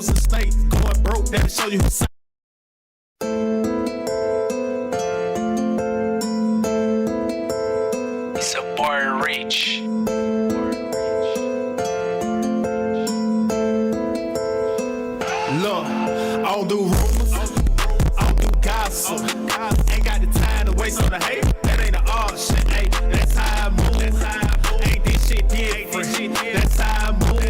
state, going broke, that'll show you who's It's a bar reach. Look, I don't do rumors, I don't do gossip. Ain't got the time to waste on the hate. That ain't an art shit, ayy. That's how I move. Ain't this shit different. That's how I move.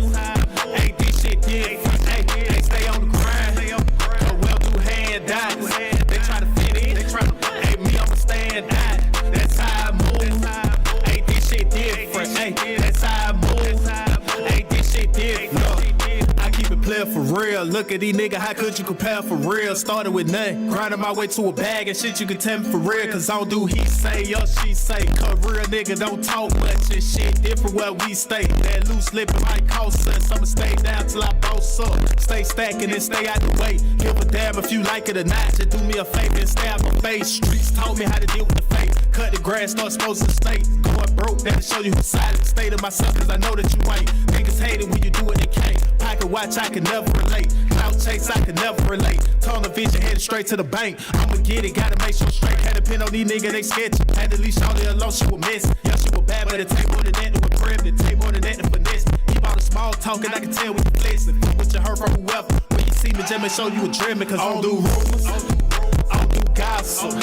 Ain't this shit different. Ayy, stay on the grind. Go well do handouts. They try to fit in. Ayy, me, I'ma stand out. That's how I move. Ain't this shit different. Ayy, that's how I move. Ain't this shit different. Look, I keep it playing for real. Look at these niggas, how could you compare for real? Started with nothing, grinding my way to a bag and shit you can tell me for real. Cause I don't do he say or she say. Cause real nigga don't talk much and shit different where we stay. That loose lippin' might cost us. I'ma stay down till I boss up. Stay stacking and stay out the way. Give a damn if you like it or not. Just do me a favor and stay out my face. Streets told me how to deal with the fate. Cut the grass, start exposing the state. Going broke, that'll show you who's silent. Stay to myself cause I know that you ain't. Niggas hate it when you do what they can't. Pocket watch, I can never relate. Clout chase, I can never relate. Tunnel vision, headed straight to the bank. I'ma get it, gotta make sure straight. Had to pin on these niggas, they sketchy. Had to leash all alone, she was missing. Yeah, she was bad, but it take more than that to impress me. It take more than that to finesse me. Keep all the small talking, I can tell when you flexing. What you heard from whoever. When you see me, just make sure you a dreaming. Cause I don't do rumors, I don't do gossip.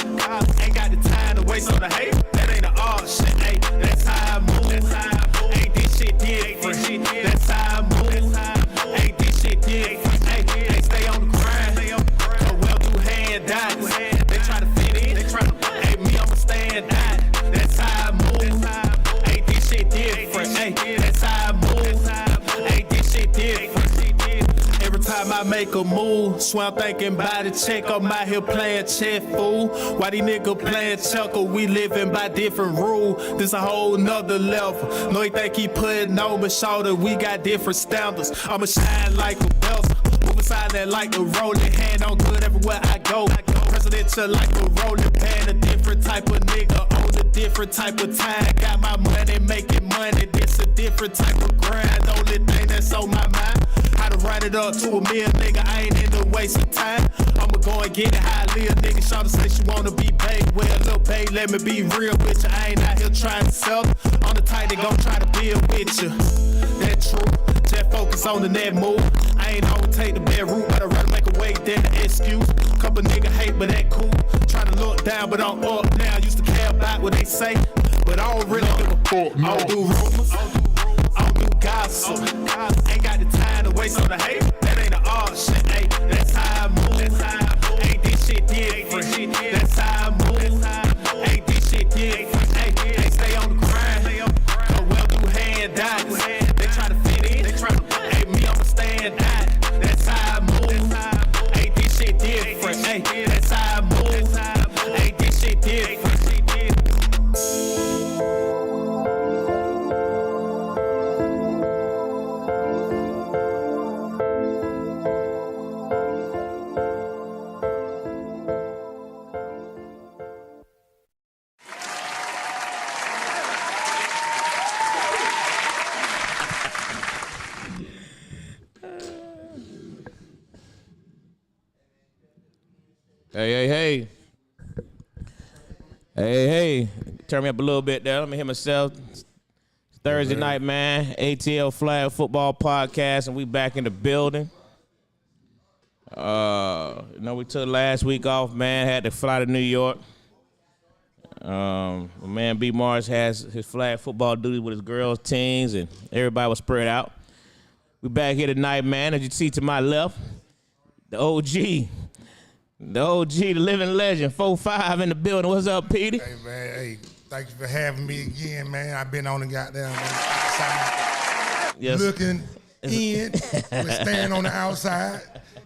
Ain't got the time to waste on the hate. That ain't an art shit, ayy. That's how I move. Ain't this shit different. That's how I move. Ain't this shit different. Ayy, stay on the grind. Go well do handouts. They try to fit in. Ayy, me, I'ma stand out. That's how I move. Ain't this shit different. Ayy, that's how I move. Ain't this shit different. Every time I make a move, swear I'm thinking about the check. I'm out here playing chess, fool. Why these niggas playing chuckle? We living by different rules. This a whole nother level. No, he think he putting on my shoulder. We got different standards. I'ma shine like a belter. Move aside that like a rolling hand on good everywhere I go. Presidential like a rolling pan. A different type of nigga on a different type of time. Got my money making money. This a different type of grind. Only thing that's on my mind. How to write it up to a meal, nigga. I ain't into wasting time. I'ma go and get it how I live, nigga. Shawty say she wanna be babe. Well, little babe, let me be real with you. I ain't out here trying to sell. On the tight, they gon' try to build with you. That true. Just focus on the net move. I ain't on take the bad route, but I rather make a way than an excuse. Couple nigga hate, but that cool. Try to look down, but I'm up now. Used to care about what they say, but I don't really give a fuck. I don't do rumors. I don't do gossip. Ain't got the time to waste on the hate. That ain't an art shit, ayy. That's how I move. Ain't this shit different. That's how I move. Ain't this shit different. Ayy, stay on the grind. Go well do handouts. They try to fit in. Ayy, me, I'ma stand out. That's how I move. Ain't this shit different. Ayy, that's how I move. Ain't this shit different. Hey. Turn me up a little bit there. Let me hear myself. It's Thursday night, man. ATL Flag Football Podcast, and we back in the building. We took last week off, man. Had to fly to New York. My man B. Mars has his flag football duty with his girls' teams, and everybody was spread out. We back here tonight, man. As you see to my left, the OG. The living legend, 4-5 in the building. What's up, Petey? Hey, man. Hey, thank you for having me again, man. I've been on the goddamn outside looking in, but staying on the outside.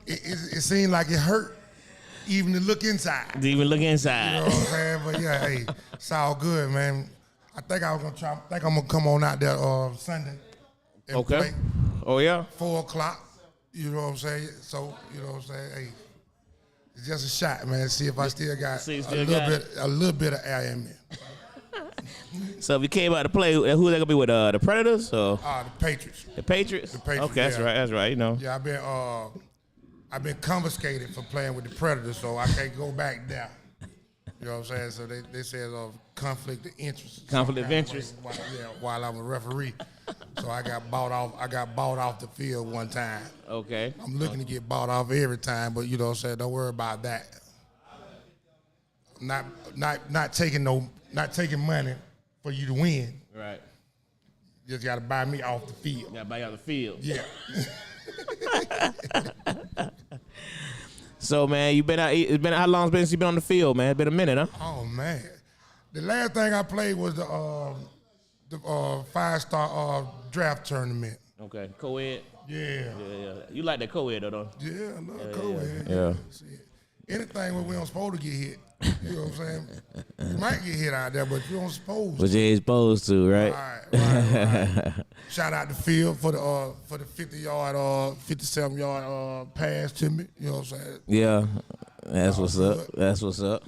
It seemed like it hurt even to look inside. You know what I'm saying? But yeah, hey, it's all good, man. I think I'm gonna come on out there Sunday. And play. Oh yeah. 4 o'clock. You know what I'm saying? So you know what I'm saying? Hey. It's just a shot, man. See if I still got a little bit of air in me. So if you came out to play, who they gonna be with? The Predators or The Patriots. the Patriots? The Patriots. Okay, that's right. That's right. You know. Yeah, I've been confiscated for playing with the Predators, so I can't go back there. You know what I'm saying? So they said conflict of interest. Conflict of interest. While I'm a referee. So I got bought off the field one time. Okay. I'm looking to get bought off every time, but you know what I'm saying? Don't worry about that. Not taking money for you to win. Right. You just gotta buy me off the field. Got to buy you off the field. Yeah. So man, you been out. It's been how long has it been since you been on the field, man? It's been a minute, huh? Oh man, the last thing I played was the 5-star draft tournament. Okay, co-ed. Yeah. Yeah. You like that co-ed though, don't you? Yeah, I love co-ed. Yeah. Anything where we don't supposed to get hit, you know what I'm saying? You might get hit out there, but you don't supposed to. But you ain't supposed to, right? Right. Shout out the field for the 50-yard, 57-yard pass to me. You know what I'm saying? Yeah, that's what's good. up. That's what's up.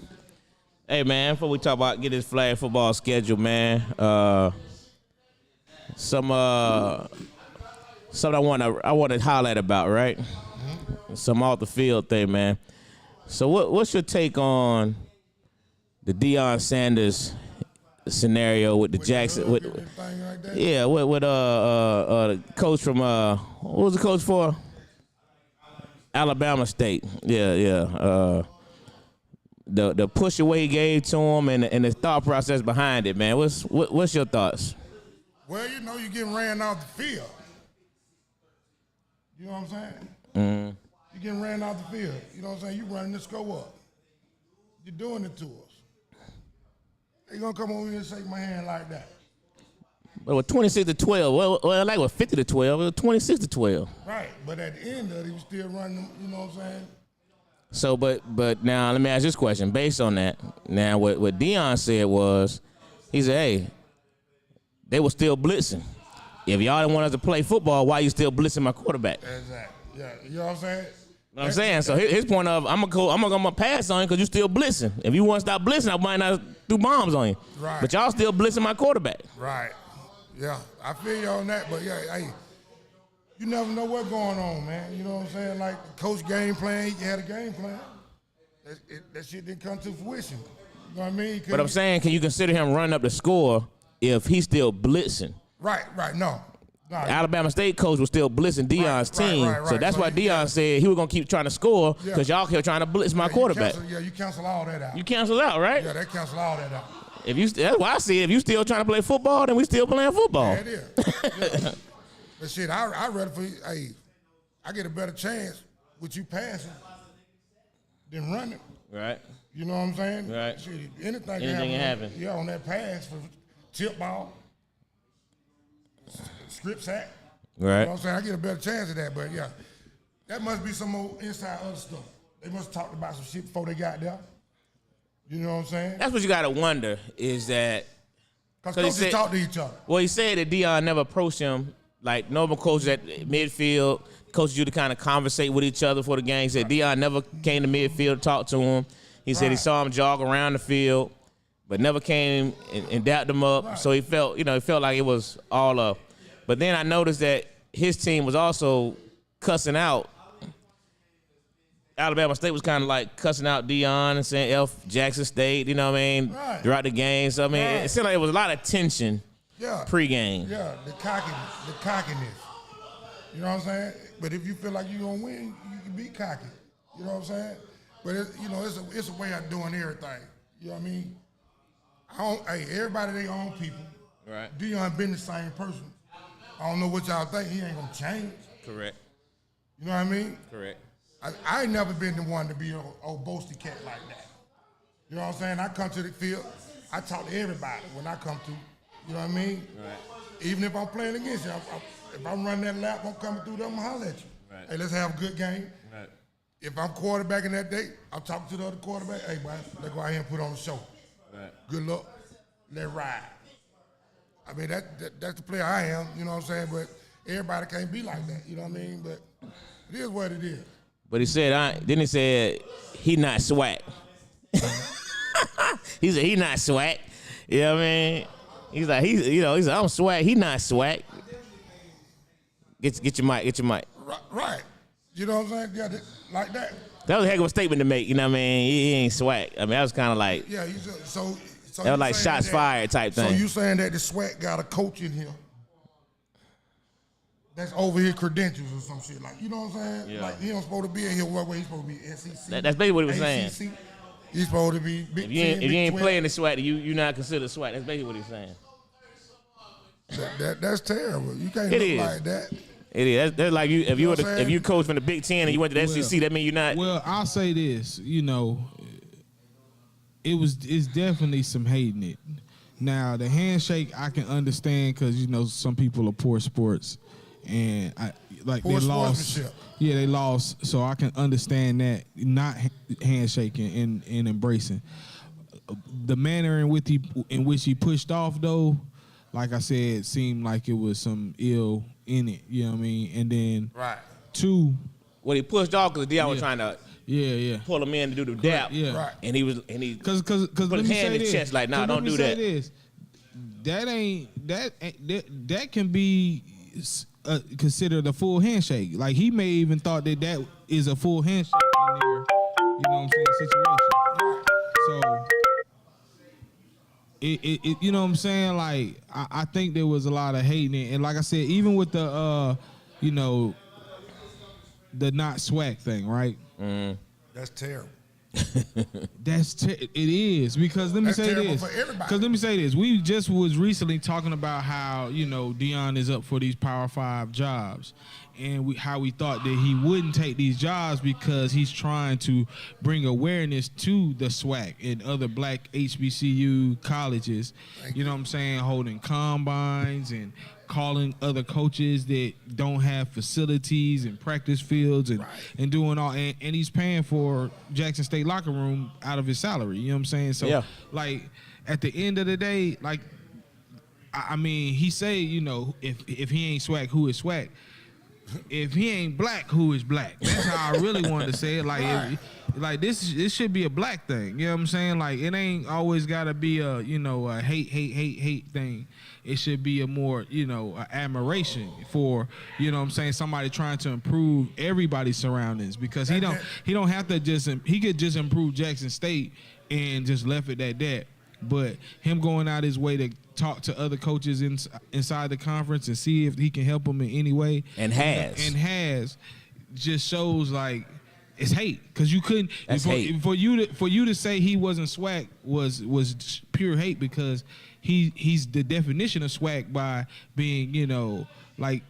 Hey man, before we talk about get this flag football schedule, man, something I want to highlight about, right? Mm-hmm. Some off the field thing, man. So what's your take on the Deion Sanders scenario with the Jackson? With the coach from what was the coach for? Alabama State. Yeah. The push away he gave to him and the thought process behind it, man. What's your thoughts? Well, you know, you're getting ran off the field. You know what I'm saying? Mm-hmm. You're getting ran off the field. You know what I'm saying? You running the score up. You're doing it to us. They gonna come over here and shake my hand like that. But with 26-12, well, like with 50-12, it was 26-12. Right, but at the end of it, he was still running. You know what I'm saying? So, but now let me ask this question. Based on that, now what Deion said was, he said, hey, they were still blitzing. If y'all didn't want us to play football, why you still blitzing my quarterback? Exactly. Yeah, you know what I'm saying? What I'm saying, so his point of, I'm gonna pass on you because you still blitzing. If you want to stop blitzing, I might not do bombs on you. Right. But y'all still blitzing my quarterback. Right. Yeah, I feel you on that, but yeah, hey, you never know what's going on, man. You know what I'm saying? Like the coach game plan, he had a game plan. That shit didn't come to fruition. You know what I mean? But I'm saying, can you consider him running up the score if he's still blitzing? Right, no. Alabama State coach was still blitzing Deion's team. Right. So that's why Deion said he was going to keep trying to score because y'all kept trying to blitz my quarterback. You cancel all that out. You cancel out, right? Yeah, they cancel all that out. That's why I see if you still trying to play football, then we still playing football. Yeah, it is. Yeah. But shit, I rather for hey, I get a better chance with you passing than running. Right. You know what I'm saying? Right. Shit, anything can happen. Yeah, on that pass for tip ball. Script sack. Right. You know what I'm saying? I get a better chance of that, but yeah. That must be some more inside other stuff. They must have talked about some shit before they got there. You know what I'm saying? That's what you got to wonder is that. Because coaches talk to each other. Well, he said that Deion never approached him. Like, normal coaches at midfield, coaches you to kind of conversate with each other for the game. He said Deion never came to midfield to talk to him. He said he saw him jog around the field, but never came and dapped him up. Right. So he felt like it was all up. But then I noticed that his team was also cussing out. Alabama State was kind of like cussing out Deion and saying F Jackson State, you know what I mean, throughout the game. So, I mean, it seemed like there was a lot of tension pre-game. Yeah, the cockiness. You know what I'm saying? But if you feel like you're going to win, you can be cocky. You know what I'm saying? But, it's a way of doing everything. You know what I mean? Everybody their own people. Right. Deion been the same person. I don't know what y'all think. He ain't going to change. Correct. You know what I mean? Correct. I ain't never been the one to be an old boasty cat like that. You know what I'm saying? I come to the field, I talk to everybody when I come to. You know what I mean? Right. Even if I'm playing against you, if I'm running that lap, I'm coming through there, I'm going to holler at you. Right. Hey, let's have a good game. Right. If I'm quarterbacking that day, I'm talking to the other quarterback. Hey, boy, let's go out here and put on the show. Right. Good luck. Let's ride. I mean, that's the player I am, you know what I'm saying? But everybody can't be like that, you know what I mean? But it is what it is. But he said, then he said, he not swag. He said, he not swag. You know what I mean? He's like, I'm swag. He not swag. Get your mic. Right. You know what I'm saying? Yeah, like that. That was a heck of a statement to make. You know what I mean? He ain't swag. I mean, that was kind of like. Yeah. So that was like shots fired type thing. So you saying that the swag got a coach in here that's over here credentials or some shit, like, you know what I'm saying? Yeah. Like, he don't supposed to be in here where he's supposed to be SEC. That's basically what he was ACC. saying. He's supposed to be Big 10, if you ain't 12. playing the SWAC, you not considered SWAC. That's basically what he's saying. That's terrible. You can't look like that. It is. That's like you. If you coach from the Big 10 and you went to the SEC, that mean you're not. Well, I'll say this. It's definitely some hating it. Now the handshake I can understand because some people are poor sports, and they lost. Yeah, they lost. So I can understand that not handshaking and embracing. The manner in which he pushed off though, like I said, seemed like it was some ill in it. You know what I mean? And then two. Well, he pushed off because Dion was trying to pull him in to do the dap. Yeah. Right. And he because put his hand in his chest like, nah, don't do that. That can be considered a full handshake. Like he may even thought that is a full handshake in there. You know what I'm saying? Situation. So. You know what I'm saying? Like, I think there was a lot of hating. And like I said, even with the, the not swag thing, right? Mm. That's terrible. It is. Because let me say this. Because let me say this. We just was recently talking about how, Dion is up for these Power 5 jobs. And how we thought that he wouldn't take these jobs because he's trying to bring awareness to the SWAC and other black HBCU colleges. You know what I'm saying? Holding combines and calling other coaches that don't have facilities and practice fields and doing all. And he's paying for Jackson State locker room out of his salary. You know what I'm saying? So, like, at the end of the day, like, I mean, he say, if he ain't SWAC, who is SWAC? If he ain't black, who is black? That's how I really wanted to say it. Like, this should be a black thing. You know what I'm saying? Like, it ain't always got to be a a hate thing. It should be a more admiration for what I'm saying, somebody trying to improve everybody's surroundings, because he don't have to he could just improve Jackson State and just left it at that. But him going out his way to talk to other coaches inside the conference and see if he can help them in any way, and has just shows like it's hate, because you couldn't for you to say he wasn't SWAC was pure hate, because he's the definition of SWAC by being like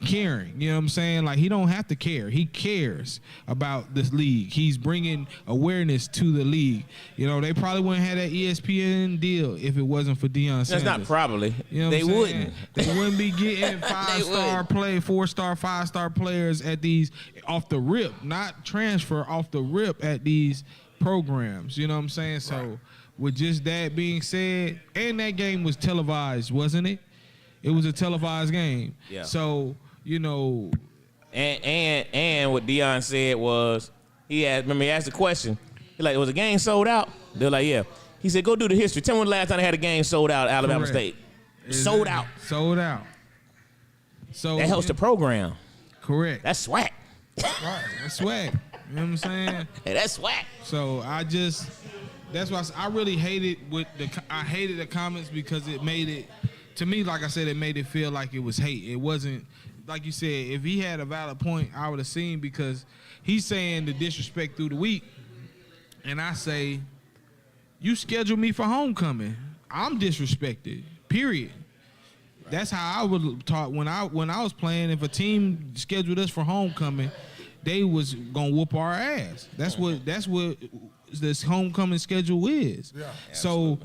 caring. You know what I'm saying? Like, he don't have to care. He cares about this league. He's bringing awareness to the league. They probably wouldn't have that ESPN deal if it wasn't for Deion Sanders. That's not probably. They wouldn't. They wouldn't be getting 5-star 4-star, 5-star players at these off the rip, not transfer, off the rip at these programs. You know what I'm saying? So with just that being said, and that game was televised, wasn't it? It was a televised game. Yeah. So, and what Deion said was, he asked the question. He like, was the game sold out? They're like, yeah. He said, go do the history. Tell me when the last time they had a game sold out at Alabama State. Sold out. So that helps the program. Correct. That's swag. Right. That's swag. You know what I'm saying? Hey, that's swag. So that's why I really hated the comments, because it made it, to me, like I said, it made it feel like it was hate. It wasn't, like you said, if he had a valid point, I would have seen, because he's saying the disrespect through the week. And I say, you scheduled me for homecoming. I'm disrespected, period. That's how I would talk when I was playing. If a team scheduled us for homecoming, they was gonna whoop our ass. That's what this homecoming schedule is. Yeah, so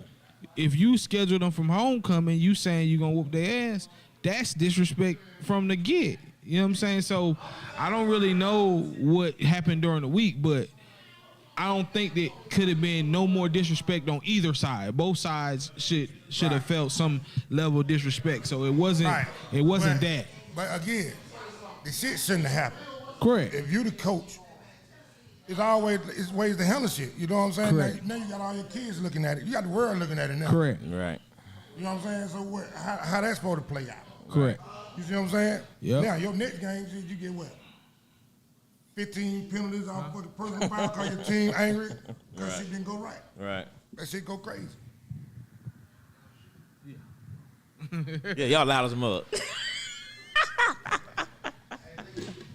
if you schedule them from homecoming, you saying you gonna whoop their ass, that's disrespect from the get. You know what I'm saying? So I don't really know what happened during the week, but I don't think that could have been no more disrespect on either side. Both sides should have felt some level of disrespect. So it wasn't that. But again, the shit shouldn't have happened. Correct. If you the coach, it's ways to handle shit. You know what I'm saying? Correct. Now you got all your kids looking at it. You got the world looking at it now. Correct. Right. You know what I'm saying? So how that's supposed to play out? Correct. You see what I'm saying? Yeah. Now, your next game, you get what? 15 penalties off for the personal foul because your team angry because shit didn't go right. Right. That shit go crazy. Yeah, y'all loud as a mug.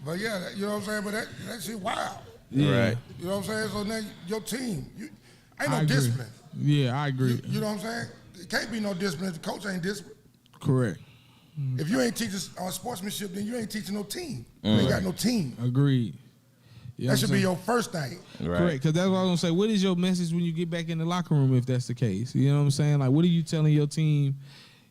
But yeah, you know what I'm saying? But that shit wild. Yeah. Right. You know what I'm saying? So now your team, ain't no I agree. discipline. Yeah, I agree. You know what I'm saying? It can't be no discipline if the coach ain't disciplined. Correct. If you ain't teaching sportsmanship, then you ain't teaching no team. You ain't got no team. Agreed. You know That should be your first thing. Right. Correct, because that's what I was gonna say. What is your message when you get back in the locker room if that's the case? You know what I'm saying? Like, what are you telling your team?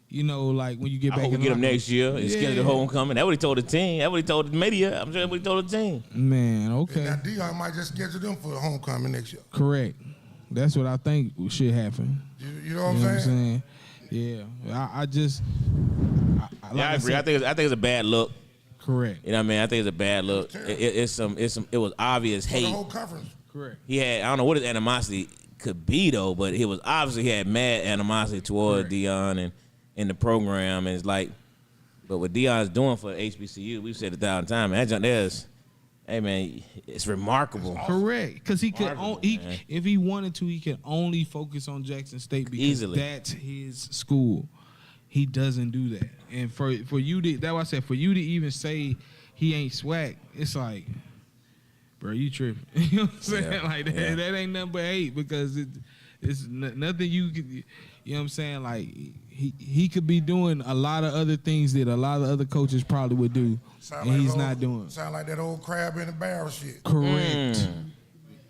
You know, like when you get back. I hope we in the get him locker next room? year. It's scared of the homecoming. That's what he told the team. That's what he told the media. I'm sure that's what he told the team. Man, okay. Now Dion might just schedule them for the homecoming next year. Correct. That's what I think should happen. You know what I'm saying? Yeah. I I agree. I think it's a bad look. Correct. You know what I mean? I think it's a bad look. It was obvious For the hate. whole conference. Correct. He had, I don't know what his animosity could be though, but it was obviously he had mad animosity toward Dion and in the program, and it's like, but what Dion's doing for HBCU, we've said 1,000 times, man, that junk there's, hey man, it's remarkable. Correct, because he could Man. if he wanted to, he could only focus on Jackson State because Easily. that's his school. He doesn't do that, and for you to, that's why I said, for you to even say he ain't swag, it's like, bro, you tripping. You know what I'm saying? Yeah. Like that ain't nothing but hate, because it's nothing you could. You know what I'm saying? Like he could be doing a lot of other things that a lot of other coaches probably would do, and he's not doing. Sound like that old crab in the barrel shit. Correct.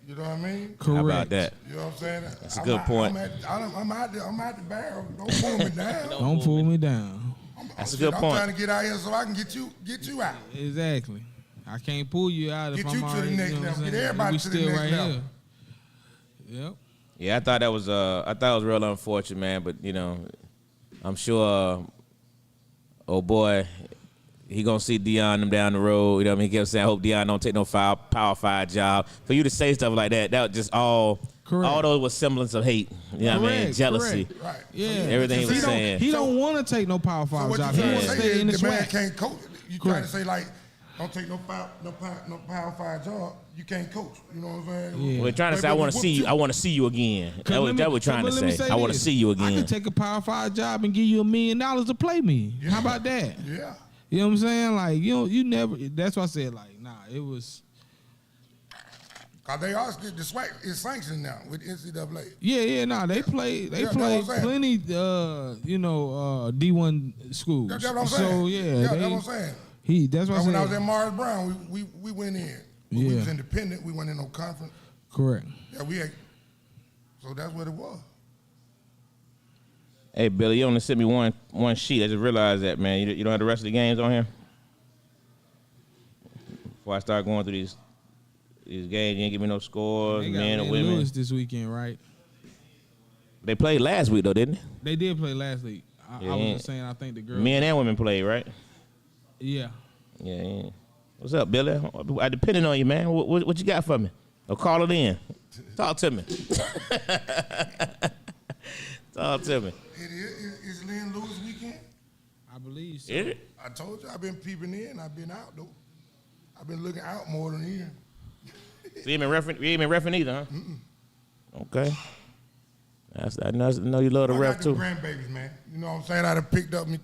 You know what I mean? Correct. How about that? You know what I'm saying? That's a good point. I'm out the barrel. Don't pull me down. Don't pull me down. That's a good I'm point. trying to get out here so I can get you out. Exactly. I can't pull you out if Get I'm you to the already, next you know what level. I'm Get saying? everybody We to the still next right level. here. Yep. Yeah, I thought that was real unfortunate, man. But you know, I'm sure, oh boy, he gonna see Dion them down the road. You know what I mean? He kept saying, I hope Dion don't take no Power 5 job. For you to say stuff like that was just all those was semblance of hate. You know what I mean? Jealousy. Correct. Right. Yeah. Everything he was saying. He don't want to take no Power 5 So what job. you He trying want to to say stay in is the the man swag. can't coach. You trying to Correct. say like, don't take no Power 5 job. You can't coach. You know what I'm saying? Yeah. We're trying to say, I want to see you. I want to see you again. That what we're trying to say. I want to see you I again. could take a Power 5 job and give you $1 million to play me. Yeah. How about that? Yeah. You know what I'm saying? Like, you never. That's why I said, like, nah, it was. Cause they also the swag is sanctioned now with NCAA. Yeah, nah, they play that's what I'm saying. plenty, D1 schools. That's what I'm So saying. yeah, That's what I'm saying. That's what I When I was said. at Morris Brown, we went in. But we Yeah. was independent. We went in no conference. Correct. Yeah, so that's what it was. Hey, Billy, you only sent me one sheet. I just realized that, man. You don't have the rest of the games on here? Before I start going through these games, you ain't give me no scores, They got men or Lynn women. Lewis this weekend, right? They played last week, though, didn't They did play last week. I Yeah. was just saying, I think the they? girls. Men and women played, right? Yeah. Yeah. What's up, Billy? I depending on you, man. What you got for me? Or call it in. Talk to me. Talk to me. It's Lynn Lewis weekend. I believe so. Is it? I told you I've been peeping in. I've been out though. I've been looking out more than in. So you ain't been reffing either, huh? Okay. I know you love the I ref got too. the grandbabies, man. You know what I'm saying? I done picked up me.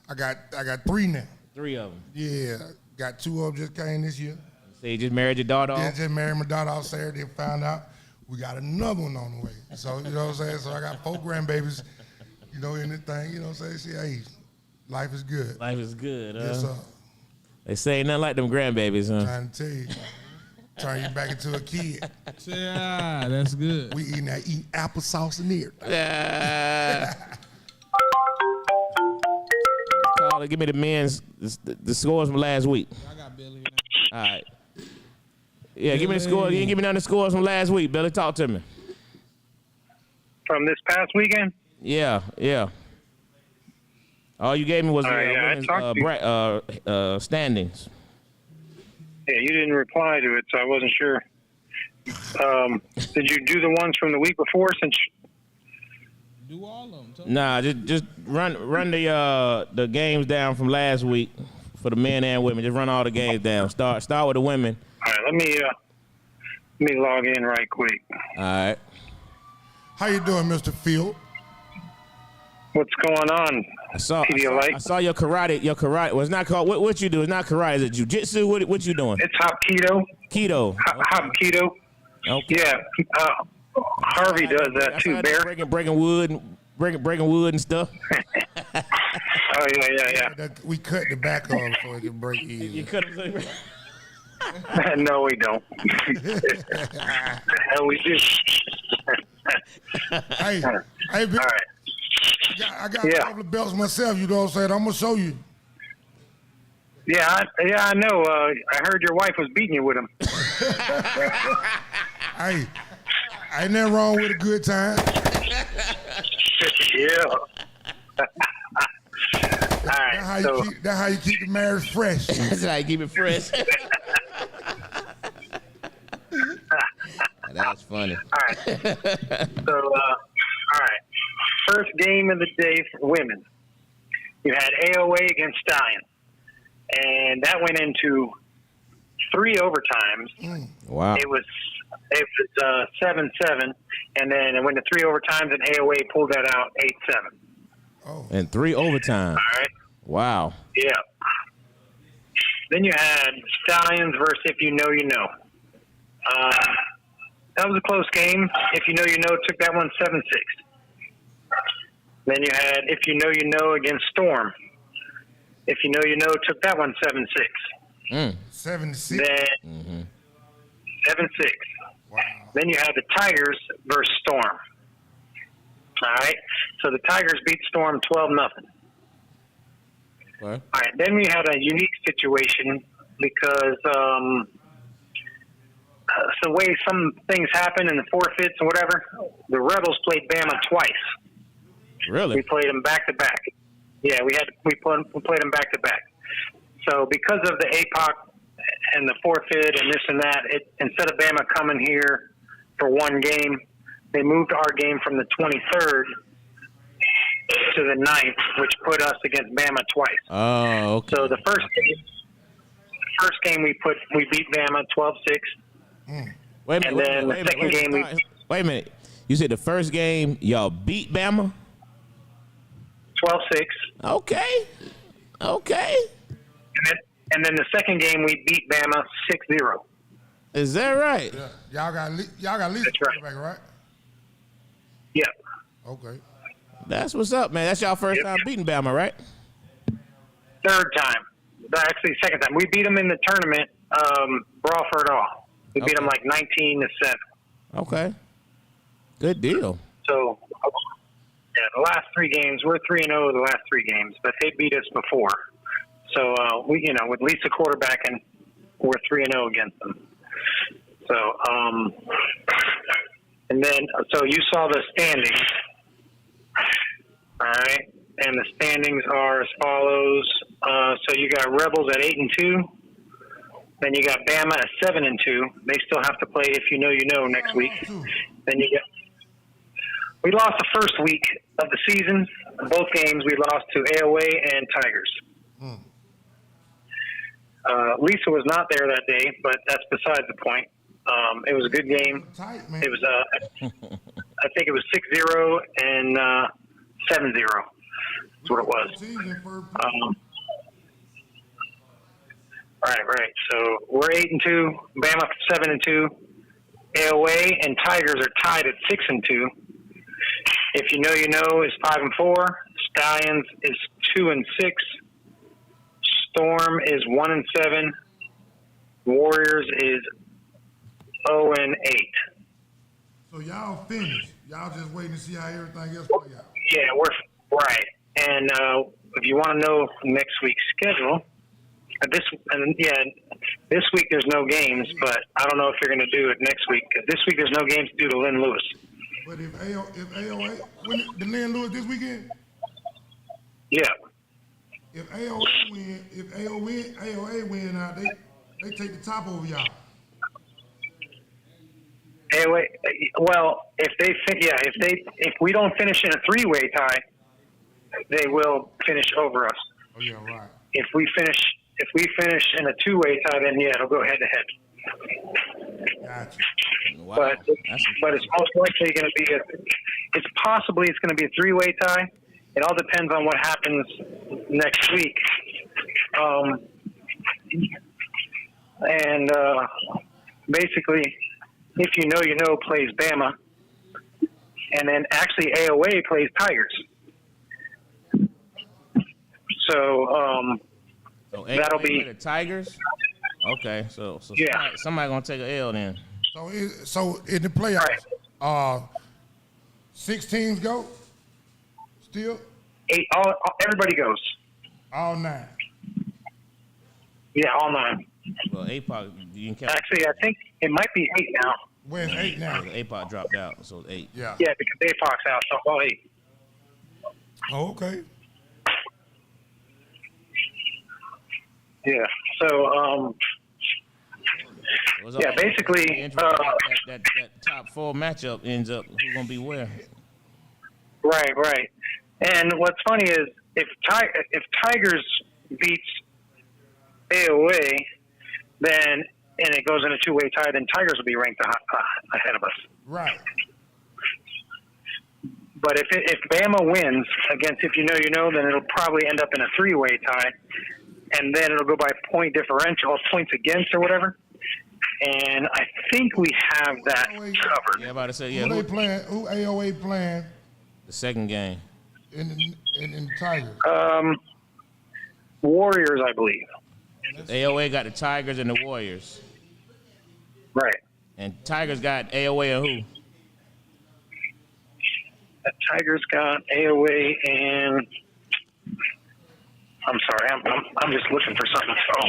I got 3 now. 3 of them. Yeah, got 2 of them just came this year. So you just married your daughter Yeah, off? just married my daughter out Saturday and found out we got another one on the way. So, you know what I'm saying? So I got 4 grandbabies, you know, in this thing. You know what I'm saying? See, hey, life is good. Life is good, huh? Yes, sir. They say ain't nothing like them grandbabies, huh? Trying to tell you. Turn you back into a kid. Yeah, that's good. We eating applesauce and everything. Yeah. Call it. Give me the men's the scores from last week. I got Billy. All right. Yeah, give me the score. You ain't give me none of the scores from last week, Billy. Talk to me. From this past weekend? Yeah. All you gave me was standings. Yeah, you didn't reply to it, so I wasn't sure. Did you do the ones from the week before? Since Do all of them. Nah, just run the games down from last week for the men and women. Just run all the games down. Start with the women. All right, let me log in right quick. All right. How you doing, Mr. Field? What's going on? I saw your karate. Well, it's not called. What you do? It's not karate. Is it jiu-jitsu? What you doing? It's Hapkido. Keto. Hapkido. Okay. Yeah. Harvey does that too, Bear. Breaking wood and stuff. Oh yeah. We cut the back off so it can break easy. You cut it. No, we don't. No, we do. Hey, All right. I got a couple of belts myself. You know what I'm saying? I'm gonna show you. Yeah, I know. I heard your wife was beating you with him. Hey, ain't nothing wrong with a good time. Yeah. All right. That's how you keep the marriage fresh. That's how you keep it fresh. That's funny. All right. So, all right. First game of the day for women. You had AOA against Stallion. And that went into 3 overtimes. Wow. It was 7-7, and then it went to 3 overtimes, and AOA pulled that out 8-7. Oh. And 3 overtime. All right. Wow. Yeah. Then you had Stallions versus If You Know, You Know. That was a close game. If You Know, You Know took that one 7-6. Then you had If You Know, You Know against Storm. If You Know, You Know took that one 7-6. 7-6. Then 7-6. Wow. Then you had the Tigers versus Storm. All right. So the Tigers beat Storm 12-0. What? All right. Then we had a unique situation because the way some things happen in the forfeits and whatever, the Rebels played Bama twice. Really? We played them back to back. Yeah, we played them back to back. So because of the APOC and the forfeit and this and that, instead of Bama coming here for one game, they moved our game from the 23rd to the 9th, which put us against Bama twice. Oh, okay. So the first game we beat Bama 12-6. Wait a minute. Wait a minute. You said the first game y'all beat Bama? 12-6. Okay. And then the second game we beat Bama 6-0. Is that right? Yeah. Y'all got at least That's right. quarterback, right? Yeah. Okay. That's what's up, man. That's y'all first time beating Bama, right? Third time. Actually, second time. We beat them in the tournament, brawl for it all. We beat them like 19-7. Okay. Good deal. So, yeah, the last 3 games, we're 3-0 the last 3 games, but they beat us before. So, we, with Lisa quarterbacking, we're 3-0 against them. So, and then, so you saw the standings. All right. And the standings are as follows. So you got Rebels at 8-2. Then you got Bama at 7-2. They still have to play If You Know, You Know next week. Then we lost the first week of the season. Both games we lost to AOA and Tigers. Lisa was not there that day, but that's besides the point. It was a good game. It was, I think it was 6-0 and 7-0. That's what it was. Right. So we're 8-2. Bama 7-2. AOA and Tigers are tied at 6-2. If You Know, You Know is 5-4. Stallions is 2-6. Storm is 1-7. Warriors is 0-8. So y'all finished. Y'all just waiting to see how everything else play out. Yeah, we're right. And if you want to know next week's schedule, this week there's no games, but I don't know if you're going to do it next week. Because this week there's no games due to Lynn Lewis. But if AOA, the Lynn Lewis this weekend? Yeah. If AOA win out, they take the top over y'all. AOA. Well, if we don't finish in a 3-way tie, they will finish over us. Oh yeah, right. If we finish in a 2-way tie, then it'll go head to head. Gotcha. Wow. But it's most likely going to be it's going to be a 3-way tie. It all depends on what happens next week. Basically, if you know, plays Bama, and then actually AOA plays Tigers. So that'll be the Tigers. Okay, so yeah. somebody gonna take an L then. So in the playoffs, 6 teams go. Still 8. Everybody goes. All 9. Yeah, all 9. Well, APOC, you can count. Actually, I think it might be 8 now. Where's 8 now? APOC dropped out, so it's 8. Yeah. Yeah, because APOC's out, so all 8. Oh, okay. Yeah. So, yeah, basically, that top 4 matchup ends up who's gonna be where. Right. And what's funny is if Tigers beats AOA, then and it goes in a 2-way tie, then Tigers will be ranked ahead of us. Right. But if Bama wins against If You Know, then it'll probably end up in a 3-way tie, and then it'll go by point differential, points against or whatever. And I think we have that covered. Yeah, about to say, yeah. Who AOA playing? The second game. In the Tigers. Warriors, I believe. AOA got the Tigers and the Warriors. Right. And Tigers got AOA and who? The Tigers got AOA and I'm sorry, I'm just looking for something. Oh,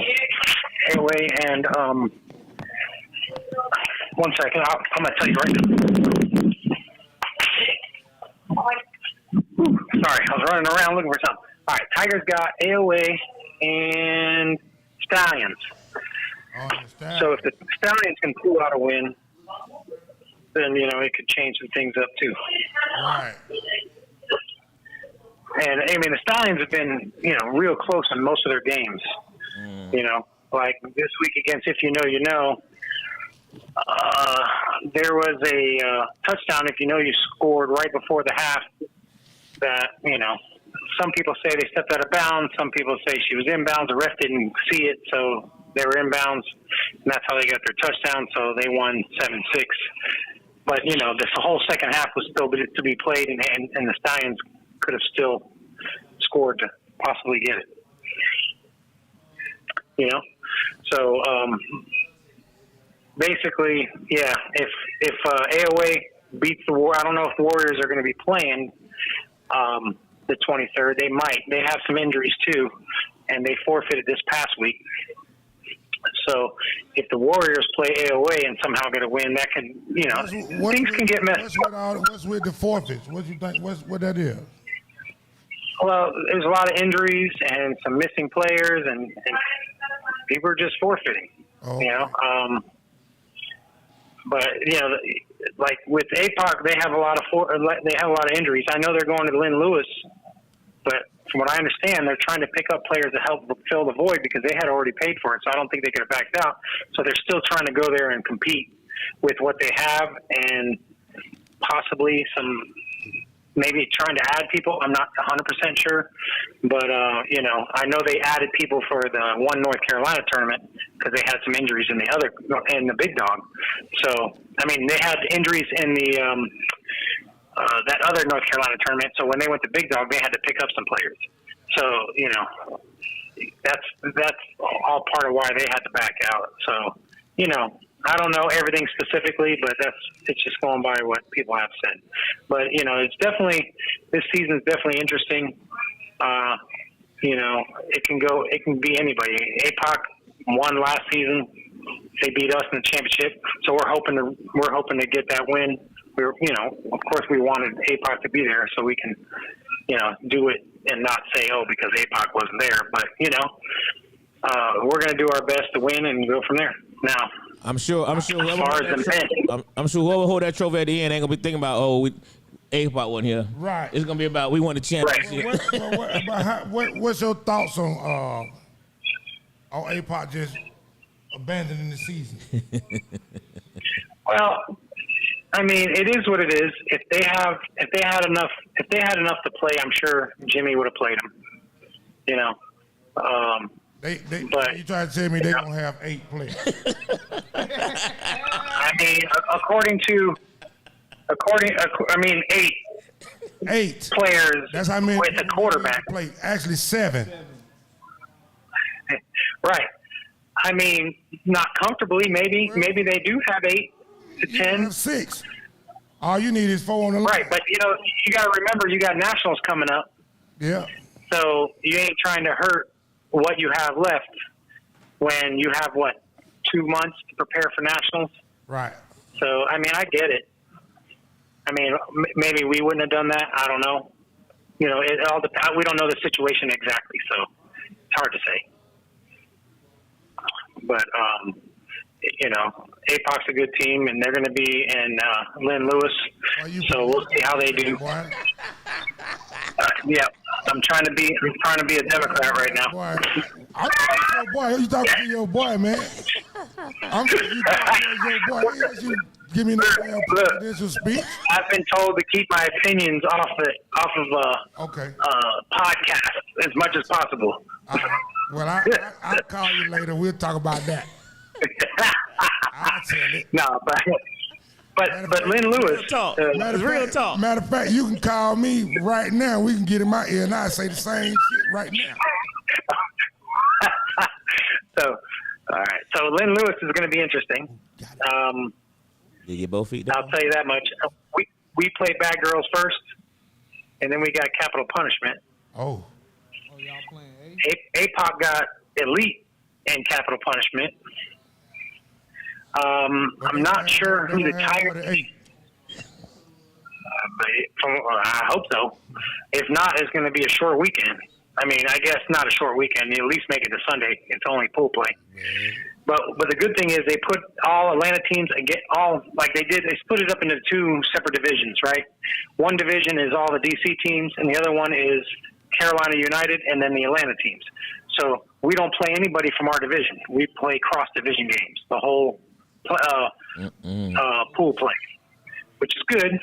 AOA and 1 second, I'm gonna tell you right now. Sorry, I was running around looking for something. All right, Tigers got AOA and Stallions. So if the Stallions can pull out a win, then it could change some things up too. Right. And I mean, the Stallions have been real close in most of their games. Like this week against If You Know, there was a touchdown. If you scored right before the half. That some people say they stepped out of bounds. Some people say she was inbounds. The ref didn't see it, so they were inbounds, and that's how they got their touchdown. So they won 7-6. But the whole second half was still to be played, and the Stallions could have still scored to possibly get it. So basically, yeah. If AOA beats the War, I don't know if Warriors are going to be playing. The 23rd, they might. They have some injuries too, and they forfeited this past week. So if the Warriors play AOA and somehow get a win, that can, things can get messed up. What's with the forfeits? What do you think? What that is? Well, there's a lot of injuries and some missing players, and people are just forfeiting. Oh. But like with APOC, they have a lot of injuries. I know they're going to Lynn Lewis, but from what I understand, they're trying to pick up players to help fill the void because they had already paid for it. So I don't think they could have backed out. So they're still trying to go there and compete with what they have, and possibly maybe trying to add people. I'm not 100% sure, but I know they added people for the one North Carolina tournament because they had some injuries in the Big Dog. So I mean, they had injuries in the that other North Carolina tournament. So when they went to Big Dog, they had to pick up some players. So that's all part of why they had to back out. So I don't know everything specifically, but it's just going by what people have said. But it's definitely, this season is definitely interesting. It can be anybody. APOC won last season. They beat us in the championship, so we're hoping to get that win. Of course, we wanted APOC to be there so we can, do it and not say, because APOC wasn't there. But we're going to do our best to win and go from there. Now, I'm sure as far as the men. I'm sure whoever hold that trophy at the end ain't gonna be thinking about APOC wasn't here. Right. It's gonna be about we won the championship. What's your thoughts on APOC just abandoning the season? Well, I mean, it is what it is. If they had enough to play, I'm sure Jimmy would have played them. You know. But you try to tell me they're gonna have 8 players? I mean, eight players. That's how many with a quarterback. Play. Actually, 7. Right. I mean, not comfortably. Maybe they do have 8 to 10. Have 6. All you need is 4 on the line. Right, but you got to remember you got nationals coming up. Yeah. So you ain't trying to hurt what you have left when you have 2 months to prepare for nationals. Right. So I mean, I get it. I mean, maybe we wouldn't have done that. I don't know. You know, it all depends. We don't know the situation exactly, so it's hard to say. But you know, APOC's a good team, and they're going to be in Lynn Lewis. So we'll see how they do. Yeah, I'm trying to be a Democrat right now. Boy, you talking to your boy, man? I'm talking to your boy. He asked you give me no damn presidential speech. I've been told to keep my opinions off of podcasts as much as possible. Well, I'll call you later. We'll talk about that. I'll tell it. No, but Lynn Lewis. Real talk. Matter of fact, you can call me right now. We can get in my ear and I say the same shit right now. So, all right. So Lynn Lewis is going to be interesting. You get both feet down? I'll tell you that much. We play Bad Girls first, and then we got Capital Punishment. Oh, y'all playing APOC got Elite and Capital Punishment. I'm not sure who the Tiger. I hope so. If not, it's going to be a short weekend. I mean, I guess not a short weekend. You at least make it to Sunday. It's only pool play. But the good thing is they put all Atlanta teams like they did. They split it up into 2 separate divisions, right? One division is all the DC teams, and the other one is Carolina United, and then the Atlanta teams. So we don't play anybody from our division. We play cross division games. The whole pool play, which is good.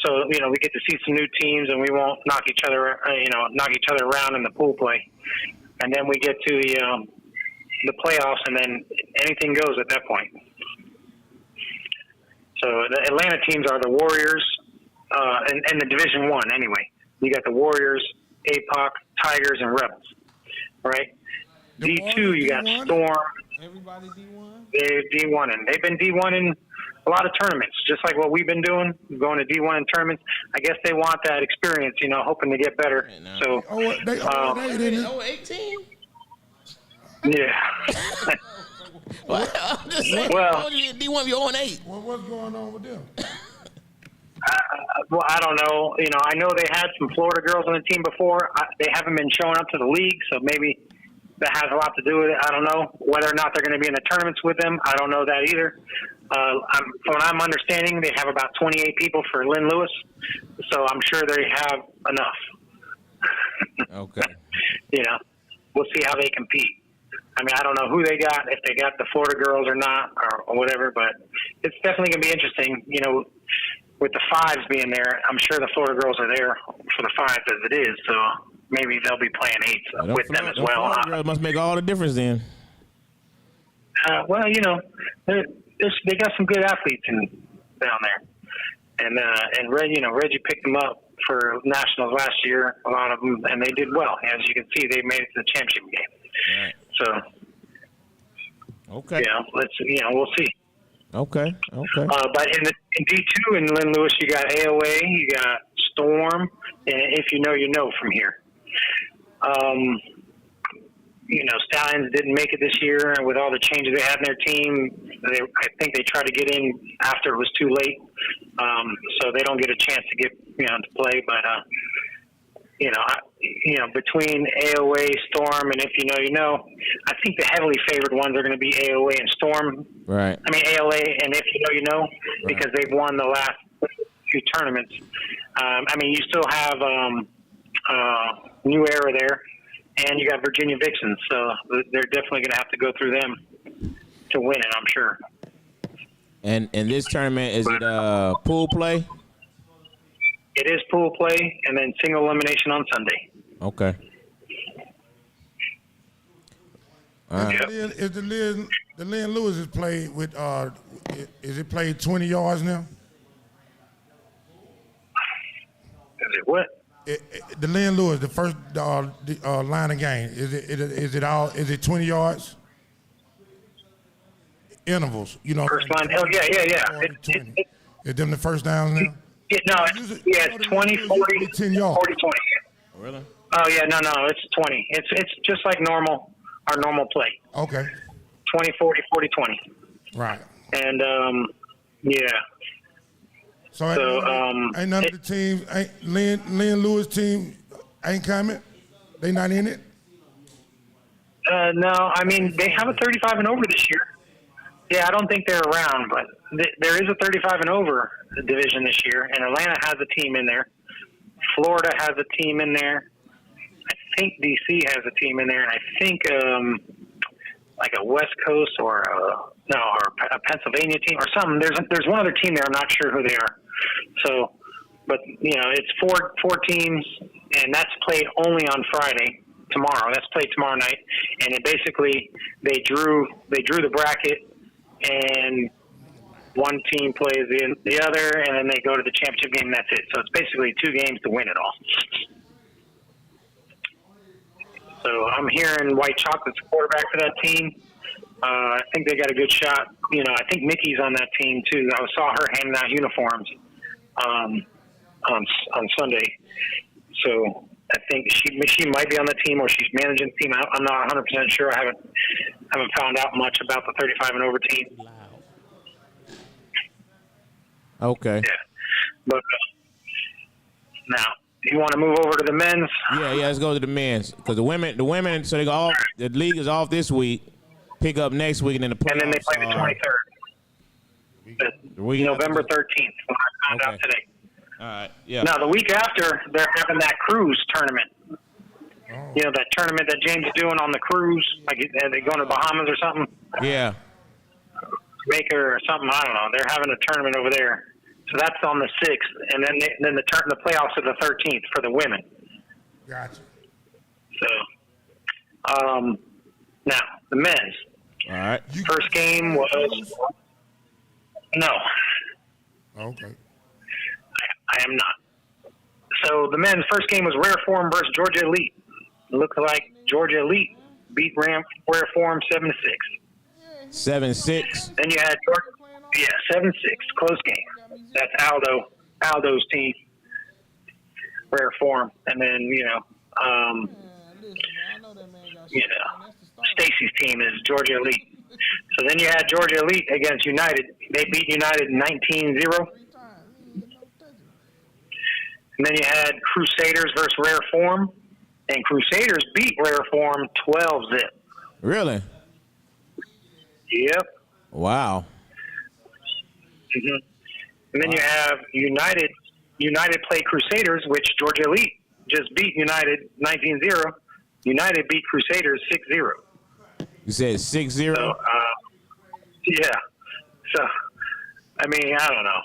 So we get to see some new teams, and we won't knock each other around in the pool play. And then we get to the playoffs, and then anything goes at that point. So the Atlanta teams are the Warriors, and the Division I anyway. You got the Warriors, APOC, Tigers, and Rebels, right? D2, you got Storm. Everybody D1? They're D1, and they've been D1 in a lot of tournaments, just like what we've been doing, going to D1 in tournaments. I guess they want that experience, hoping to get better. So, they 18? Yeah. Well, I'm just saying, D1, you're 0-8. Well, what's going on with them? Well, I don't know. I know they had some Florida girls on the team before. They haven't been showing up to the league, so maybe that has a lot to do with it. I don't know. Whether or not they're going to be in the tournaments with them, I don't know that either. From what I'm understanding, they have about 28 people for Lynn Lewis, so I'm sure they have enough. Okay. We'll see how they compete. I mean, I don't know who they got, if they got the Florida girls or not, or whatever, but it's definitely going to be interesting. With the 5s being there, I'm sure the Florida girls are there for the 5s as it is, so maybe they'll be playing 8s with them as well. Florida girls must make all the difference then. Well, they got some good athletes down there, and Reggie picked them up for nationals last year, a lot of them, and they did well. As you can see, they made it to the championship game. Right. So, okay, we'll see. Okay. But in D2 in Lynn Lewis, you got AOA, you got Storm, and if you know from here. Stallions didn't make it this year, and with all the changes they had in their team, I think they tried to get in after it was too late, so they don't get a chance to get to play. But between AOA, Storm, and if you know, you know, I think the heavily favored ones are going to be AOA and Storm. Right. I mean, ALA and if you know, because they've won the last few tournaments. I mean, you still have New Era there, and you got Virginia Vixens, so they're definitely going to have to go through them to win it, I'm sure. And this tournament, is it pool play? It is pool play, and then single elimination on Sunday. Okay. All right. Is the Lynn Lewis is played with? Is it played 20 yards now? Is it what? The Lynn Lewis, the first line of game. Is it 20 yards? Intervals, you know. First line. Oh yeah. Is them the first downs now? It's 20, 40, 10 yards. 40, 20. Really? Oh yeah, no, it's 20. It's just like our normal play. Okay. 20, 40, 40, 20. Right. And yeah. So ain't none of the teams, Lynn Lewis team ain't coming? They not in it? No, I mean, they have a 35 and over this year. Yeah, I don't think they're around, but there is a 35 and over division this year, and Atlanta has a team in there. Florida has a team in there. I think DC has a team in there, and I think like a West Coast or a Pennsylvania team or something. There's one other team there. I'm not sure who they are. So, but it's four teams, and that's played only on Friday. Tomorrow, that's played tomorrow night, and it basically they drew the bracket, and one team plays the other, and then they go to the championship game, and that's it. So it's basically 2 games to win it all. So I'm hearing White Chocolate's quarterback for that team. I think they got a good shot. I think Mickey's on that team too. I saw her handing out uniforms on Sunday. So I think she might be on the team, or she's managing the team. I'm not 100% sure. I haven't found out much about the 35 and over team. Okay. Yeah, but now you want to move over to the men's? Yeah. Let's go to the men's because the women. So they go off. The league is off this week. Pick up next week, and then the playoffs. And then they play the 23rd, November 13th. When I found out today. All right. Yeah. Now the week after, they're having that cruise tournament. That tournament that James is doing on the cruise. Like they going to Bahamas or something. Yeah. Jamaica or something. I don't know. They're having a tournament over there. So that's on the 6th, and then the playoffs are the 13th for the women. Gotcha. So, now the men's. All right. First game was no. Okay. I am not. So the men's first game was Rare Form versus Georgia Elite. It looked like Georgia Elite beat Rare Form 7-6. 7-6. Then you had 7-6, close game. That's Aldo's team, Rare Form, and then Stacy's team is Georgia Elite. So then you had Georgia Elite against United. They beat United 19-0. And then you had Crusaders versus Rare Form, and Crusaders beat Rare Form 12-0. Really? Yep. Wow. Mm-hmm. And then you have United. United play Crusaders, which Georgia Elite just beat United 19-0. United beat Crusaders 6-0. You said 6-0? So, yeah. So, I mean, I don't know.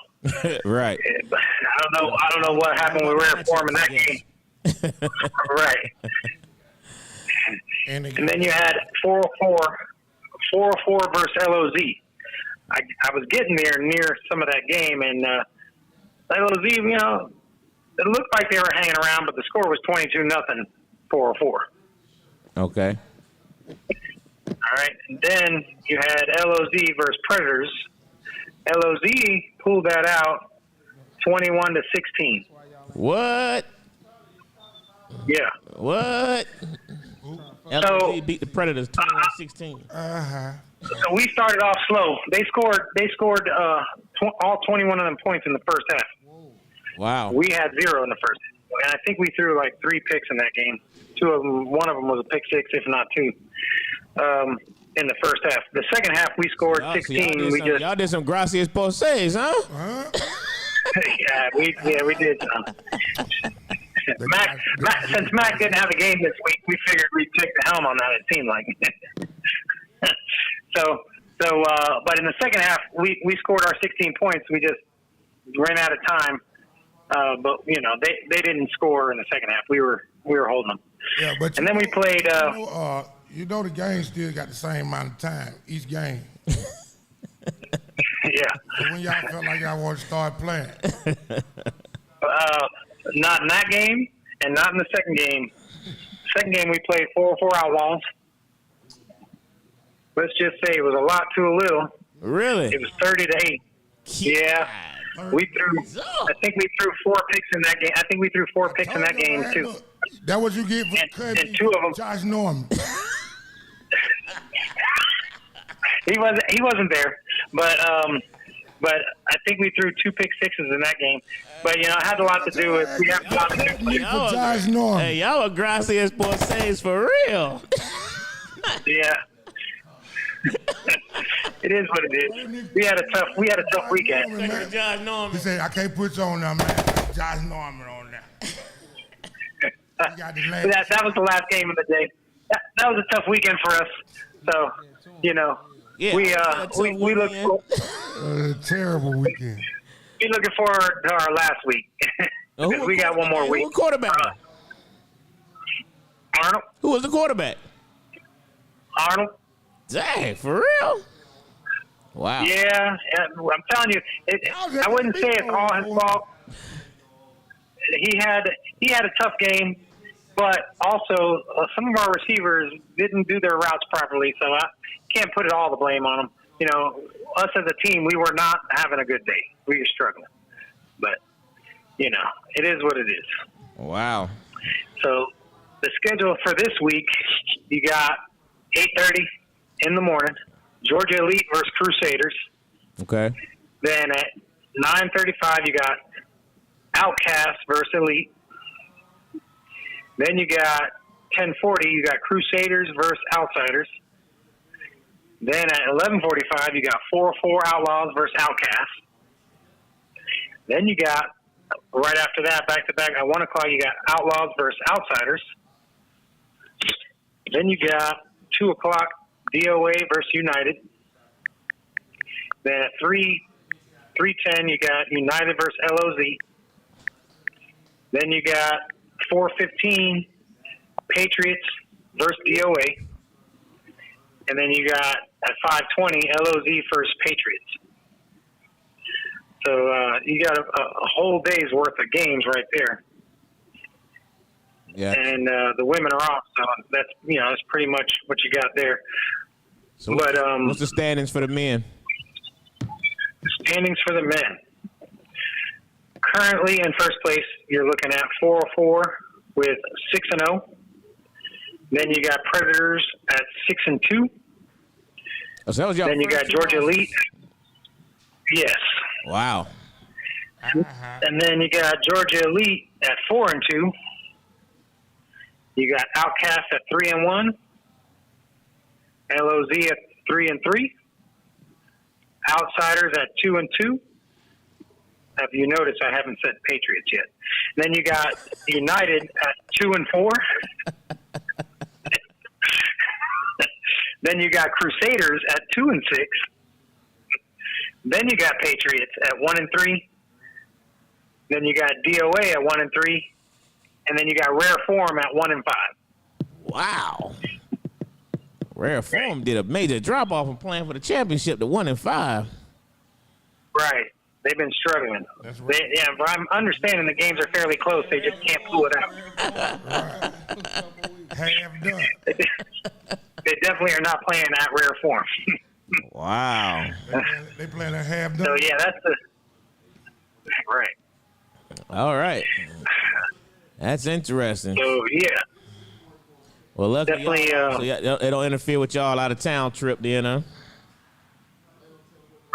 Right. I don't know what happened with Rare Form in that game. Right. And then you had 404 versus LOZ. I was getting there near some of that game, and LOZ, it looked like they were hanging around, but the score was 22-0, 404. Okay. All right. And then you had LOZ versus Predators. LOZ pulled that out 21-16. What? Yeah. What? LOZ beat the Predators 21-16. So we started off slow. They scored all 21 of them points in the first half. Wow. We had 0 in the first half. and I think we threw like 3 picks in that game. 2 of them, one of them was a pick six, if not 2. In the first half. The second half, we scored 16. Y'all did some gracias poses, huh? yeah, we did. Since Mac didn't have a game this week, we figured we'd take the helm on that. It seemed like. But in the second half, we scored our 16 points. We just ran out of time. But they didn't score in the second half. We were holding them. Yeah, but and then we played. The game still got the same amount of time each game. Yeah. So when y'all felt like y'all wanted to start playing? Not in that game, and not in the second game. Second game we played 4-4 Outlaws. Let's just say it was a lot to a little. Really? It was 30-8. Yeah. We threw. I think we threw 4 picks in that game. I think we threw 4 picks in that game too. That what you get for cutting and 2 of them. Josh Norman. He wasn't there, but I think we threw 2 pick sixes in that game. But it had a lot to do with we have a lot to do with Josh Norman. Hey, y'all are gracias poses for real. Yeah. It is what it is. We had a tough weekend. Josh Norman. He said, "I can't put you on there, man. Josh Norman on there." That was the last game of the day. That was a tough weekend for us. So, we look terrible weekend. We're looking forward to our last week because we got one more week. Who quarterback? Arnold. Who was the quarterback? Arnold. Dang, for real? Wow. Yeah, I'm telling you, I wouldn't say it's all his fault. He had a tough game, but also some of our receivers didn't do their routes properly, so I can't put all the blame on them. Us as a team, we were not having a good day. We were struggling. But, it is what it is. Wow. So the schedule for this week, you got 8:30 in the morning, Georgia Elite versus Crusaders. Okay. Then at 9:35, you got Outcast versus Elite. Then you got 10:40, you got Crusaders versus Outsiders. Then at 11:45, you got 4-4 Outlaws versus Outcasts. Then you got, right after that, back-to-back, at 1 o'clock, you got Outlaws versus Outsiders. Then you got 2 o'clock, DOA versus United. Then at 3:10, you got United versus LOZ. Then you got 4:15, Patriots versus DOA. And then you got at 5:20, LOZ versus Patriots. So you got a whole day's worth of games right there. Yeah. And the women are off, so that's that's pretty much what you got there. So but what's the standings for the men? Standings for the men. Currently in first place, you're looking at 4-4 with 6-0. Then you got Predators at 6-2. Oh, so that was your then you got Georgia Elite. Yes. Wow. And then you got Georgia Elite at 4-2. You got Outcast at 3-1. LOZ at 3-3. Outsiders at 2-2. Have you noticed I haven't said Patriots yet? Then you got United at 2-4. Then you got Crusaders at 2-6. Then you got Patriots at 1-3. Then you got DOA at 1-3. And then you got Rare Form at 1-5. Wow. Rare Form did a major drop off from playing for the championship to 1-5. Right. They've been struggling. That's right. But I'm understanding the games are fairly close. They just can't pull it out. Half done. They definitely are not playing at Rare Form. Wow. They playing a half done. So, yeah, that's the... Right. All right. That's interesting. So, yeah. Well, luckily, definitely, so it don't interfere with y'all out of town trip, then, huh?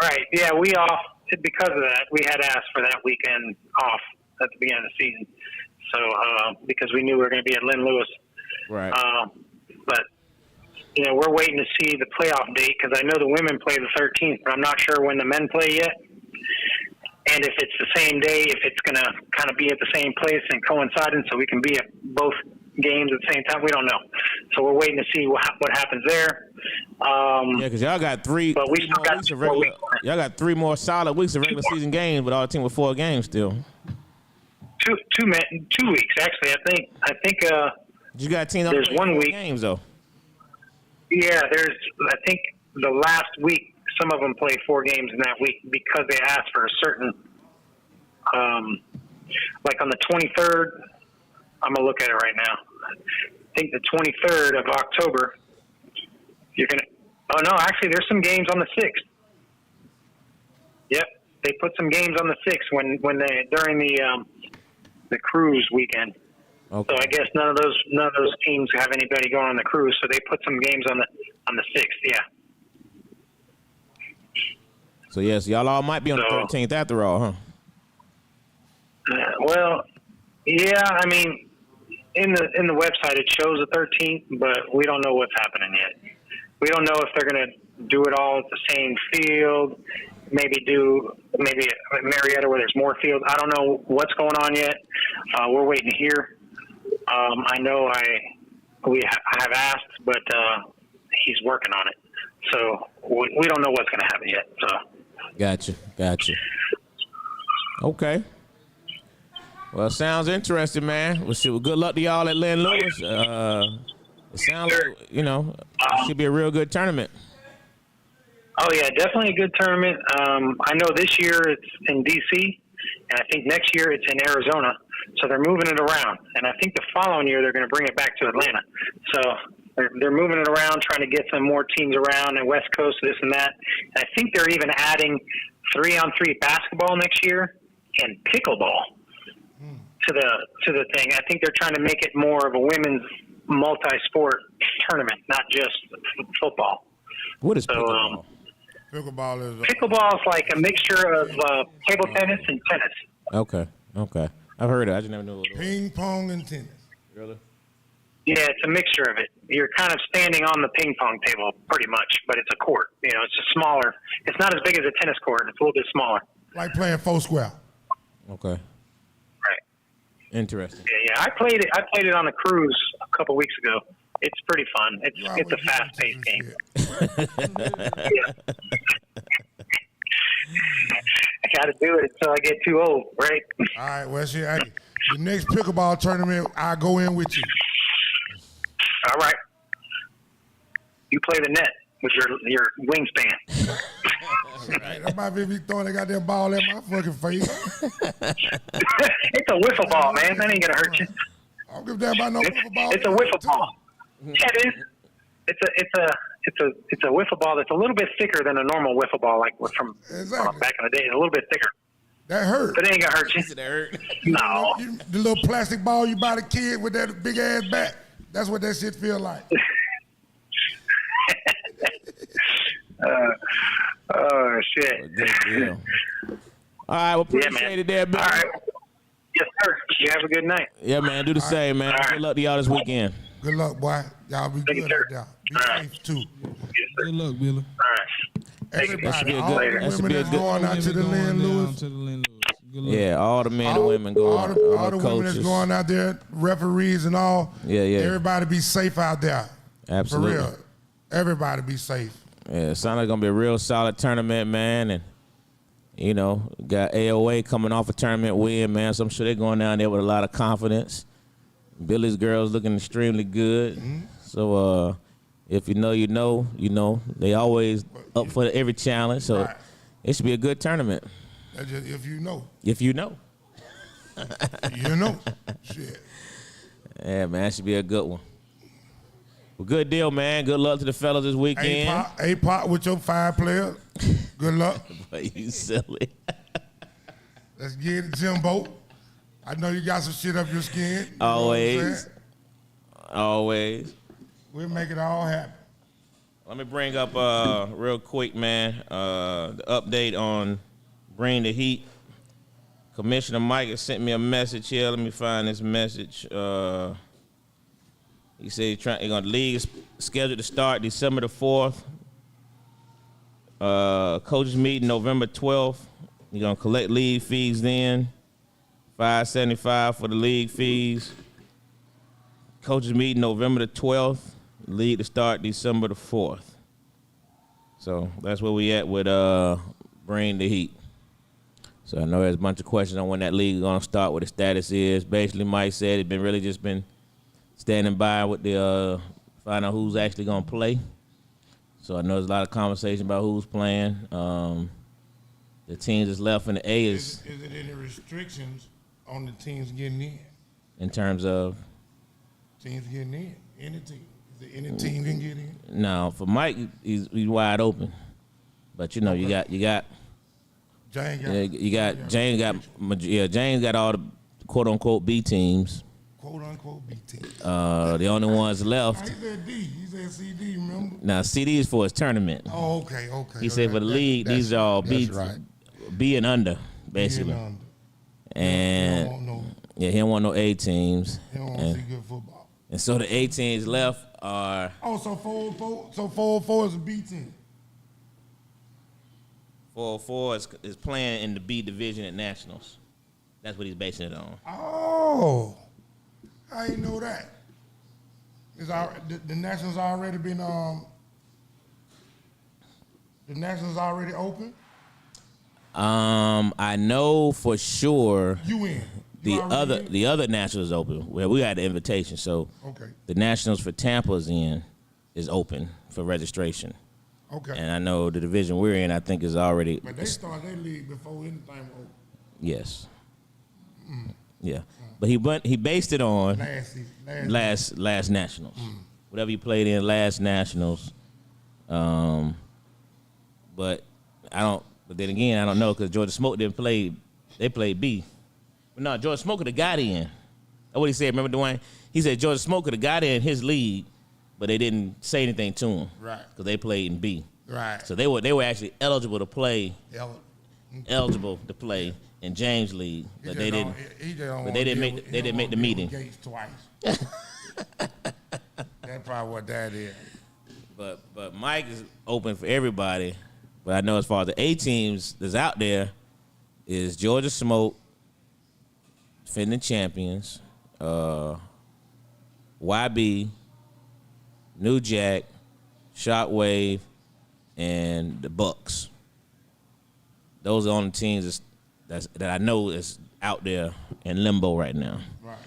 Right. Yeah, we off because of that. We had asked for that weekend off at the beginning of the season. So because we knew we were going to be at Lynn Lewis. Right. But we're waiting to see the playoff date because I know the women play the 13th, but I'm not sure when the men play yet. And if it's the same day, if it's going to kind of be at the same place and coinciding, so we can be at both games at the same time, we don't know. So we're waiting to see what happens there. Because y'all got three. But we still got 4 weeks. Y'all got 3 more solid weeks of regular season games, but our team with 4 games still. 2 weeks actually. I think. You got a team that there's 1 week games though. Yeah, I think the last week some of them play 4 games in that week because they asked for a certain. Like on the 23rd, I'm gonna look at it right now. I think the 23rd of October. You're gonna. Oh no, actually, there's some games on the 6th. Yep, they put some games on the 6th during the cruise weekend. Okay. So I guess none of those teams have anybody going on the cruise, so they put some games on the 6th. Yeah. So yes, y'all all might be on the 13th after all, huh? Well, yeah. I mean, in the website it shows the 13th, but we don't know what's happening yet. We don't know if they're going to do it all at the same field. Maybe at Marietta where there's more fields. I don't know what's going on yet. We're waiting to hear. I know I have asked, but he's working on it. So we don't know what's going to happen yet. So. Gotcha. Okay. Well, sounds interesting, man. Well, good luck to y'all at Lynn Lewis. It sounds like, it should be a real good tournament. Oh, yeah, definitely a good tournament. I know this year it's in D.C., and I think next year it's in Arizona. So they're moving it around. And I think the following year they're going to bring it back to Atlanta. So they're moving it around, trying to get some more teams around and West Coast, this and that. And I think they're even adding 3-on-3 basketball next year and pickleball to the thing. I think they're trying to make it more of a women's multi-sport tournament, not just football. What is pickleball? Pickleball is like a mixture of table tennis and tennis. Okay. I've heard it. I just never knew what it was. Ping pong and tennis. Really? Yeah, it's a mixture of it. You're kind of standing on the ping pong table pretty much, but it's a court. It's a smaller. It's not as big as a tennis court. It's a little bit smaller. Like playing 4-square. Okay. Right. Interesting. Yeah. I played it on a cruise a couple weeks ago. It's pretty fun. It's a fast-paced game. Yeah. I got to do it until I get too old, right? All right, well, shit, hey, the next pickleball tournament, I'll go in with you. All right. You play the net with your wingspan. Right. That might be me throwing that goddamn ball at my fucking face. It's a wiffle ball, man. That ain't gonna hurt you. I don't give a damn about no wiffle ball. It's a wiffle ball. Yeah, it is. It's a wiffle ball that's a little bit thicker than a normal wiffle ball, like from back in the day. It's a little bit thicker. That hurt. But it ain't gonna hurt you. That hurt. No. The little plastic ball you buy the kid with that big ass bat. That's what that shit feel like. Oh shit. Good deal. All right, well, appreciate it there, man. All right. Yes, sir. You have a good night. Yeah, man. Do the same, man. Right. Good luck to y'all this weekend. Good luck, boy. Y'all be good out there. Be safe, too. Good luck, Billy. All right. Everybody, all that the should women be a that's good- going out to the Lynn Lewis. Yeah, all the men and women going. All the women that's going out there, referees and all. Yeah. Everybody be safe out there. Absolutely. For real. Everybody be safe. Yeah, it sounds like gonna be a real solid tournament, man. And got AOA coming off a tournament win, man. So I'm sure they're going down there with a lot of confidence. Billy's girls looking extremely good. Mm-hmm. So if you know, you know. They always up for every challenge. So it should be a good tournament. That's just if you know. If you know. You know. Shit. Yeah, man, it should be a good one. Well, good deal, man. Good luck to the fellas this weekend. A-Pot with your 5 players. Good luck. But you silly. Let's get it, Jimbo. I know you got some shit up your skin. You Always. We'll make it all happen. Let me bring up real quick, man, the update on Bring the Heat. Commissioner Mike has sent me a message here. Let me find this message. He said the league is scheduled to start December the 4th. Coaches meeting November 12th. You're going to collect league fees then. $575 for the league fees. Coaches meeting November the 12th. League to start December the 4th. So that's where we at with Bring the Heat. So I know there's a bunch of questions on when that league is going to start, what the status is. Basically, Mike said it's been standing by with the find out who's actually going to play. So I know there's a lot of conversation about who's playing. The teams that's left in the A is it any restrictions on the teams getting in? In terms of? Teams getting in. Any team. Is there any team can get in? No, for Mike, he's wide open. But, you Okay. you got James got all the quote-unquote B teams. Quote-unquote B teams. The only ones left. He said D. He said CD, remember? Now, CD is for his tournament. Oh, okay. He said for the league, these are all B, right. B and under, basically. And he don't want no A teams. He don't want to see good football. And so the A teams left are. Oh, so 404 is a B team. 404 is playing in the B division at Nationals. That's what he's basing it on. Oh, I didn't know that. The Nationals already been the Nationals already open. I know for sure. You in? The other Nationals is open. Well, we got the invitation, so okay. The Nationals for Tampa's is open for registration. Okay. And I know the division we're in, I think, is already. But they started their league before anything was open. Yes. Yeah. But he based it on last Nationals. Whatever you played in last Nationals. But I don't. But then again, I don't know because Georgia Smoke didn't play. They played B. But no, Georgia Smoke could have got in. That's what he said. Remember, Duane? He said Georgia Smoke could have got in his league, but they didn't say anything to him. Right. Because they played in B. Right. So they were actually eligible to play. Eligible to play in James' league, but they didn't. They didn't make the meeting. Gates twice. That's probably what that is. But Mike is open for everybody. But I know as far as the A teams that's out there is Georgia Smoke, defending champions, YB, New Jack, Shockwave, and the Bucks. Those are the only teams that I know is out there in limbo right now. Right.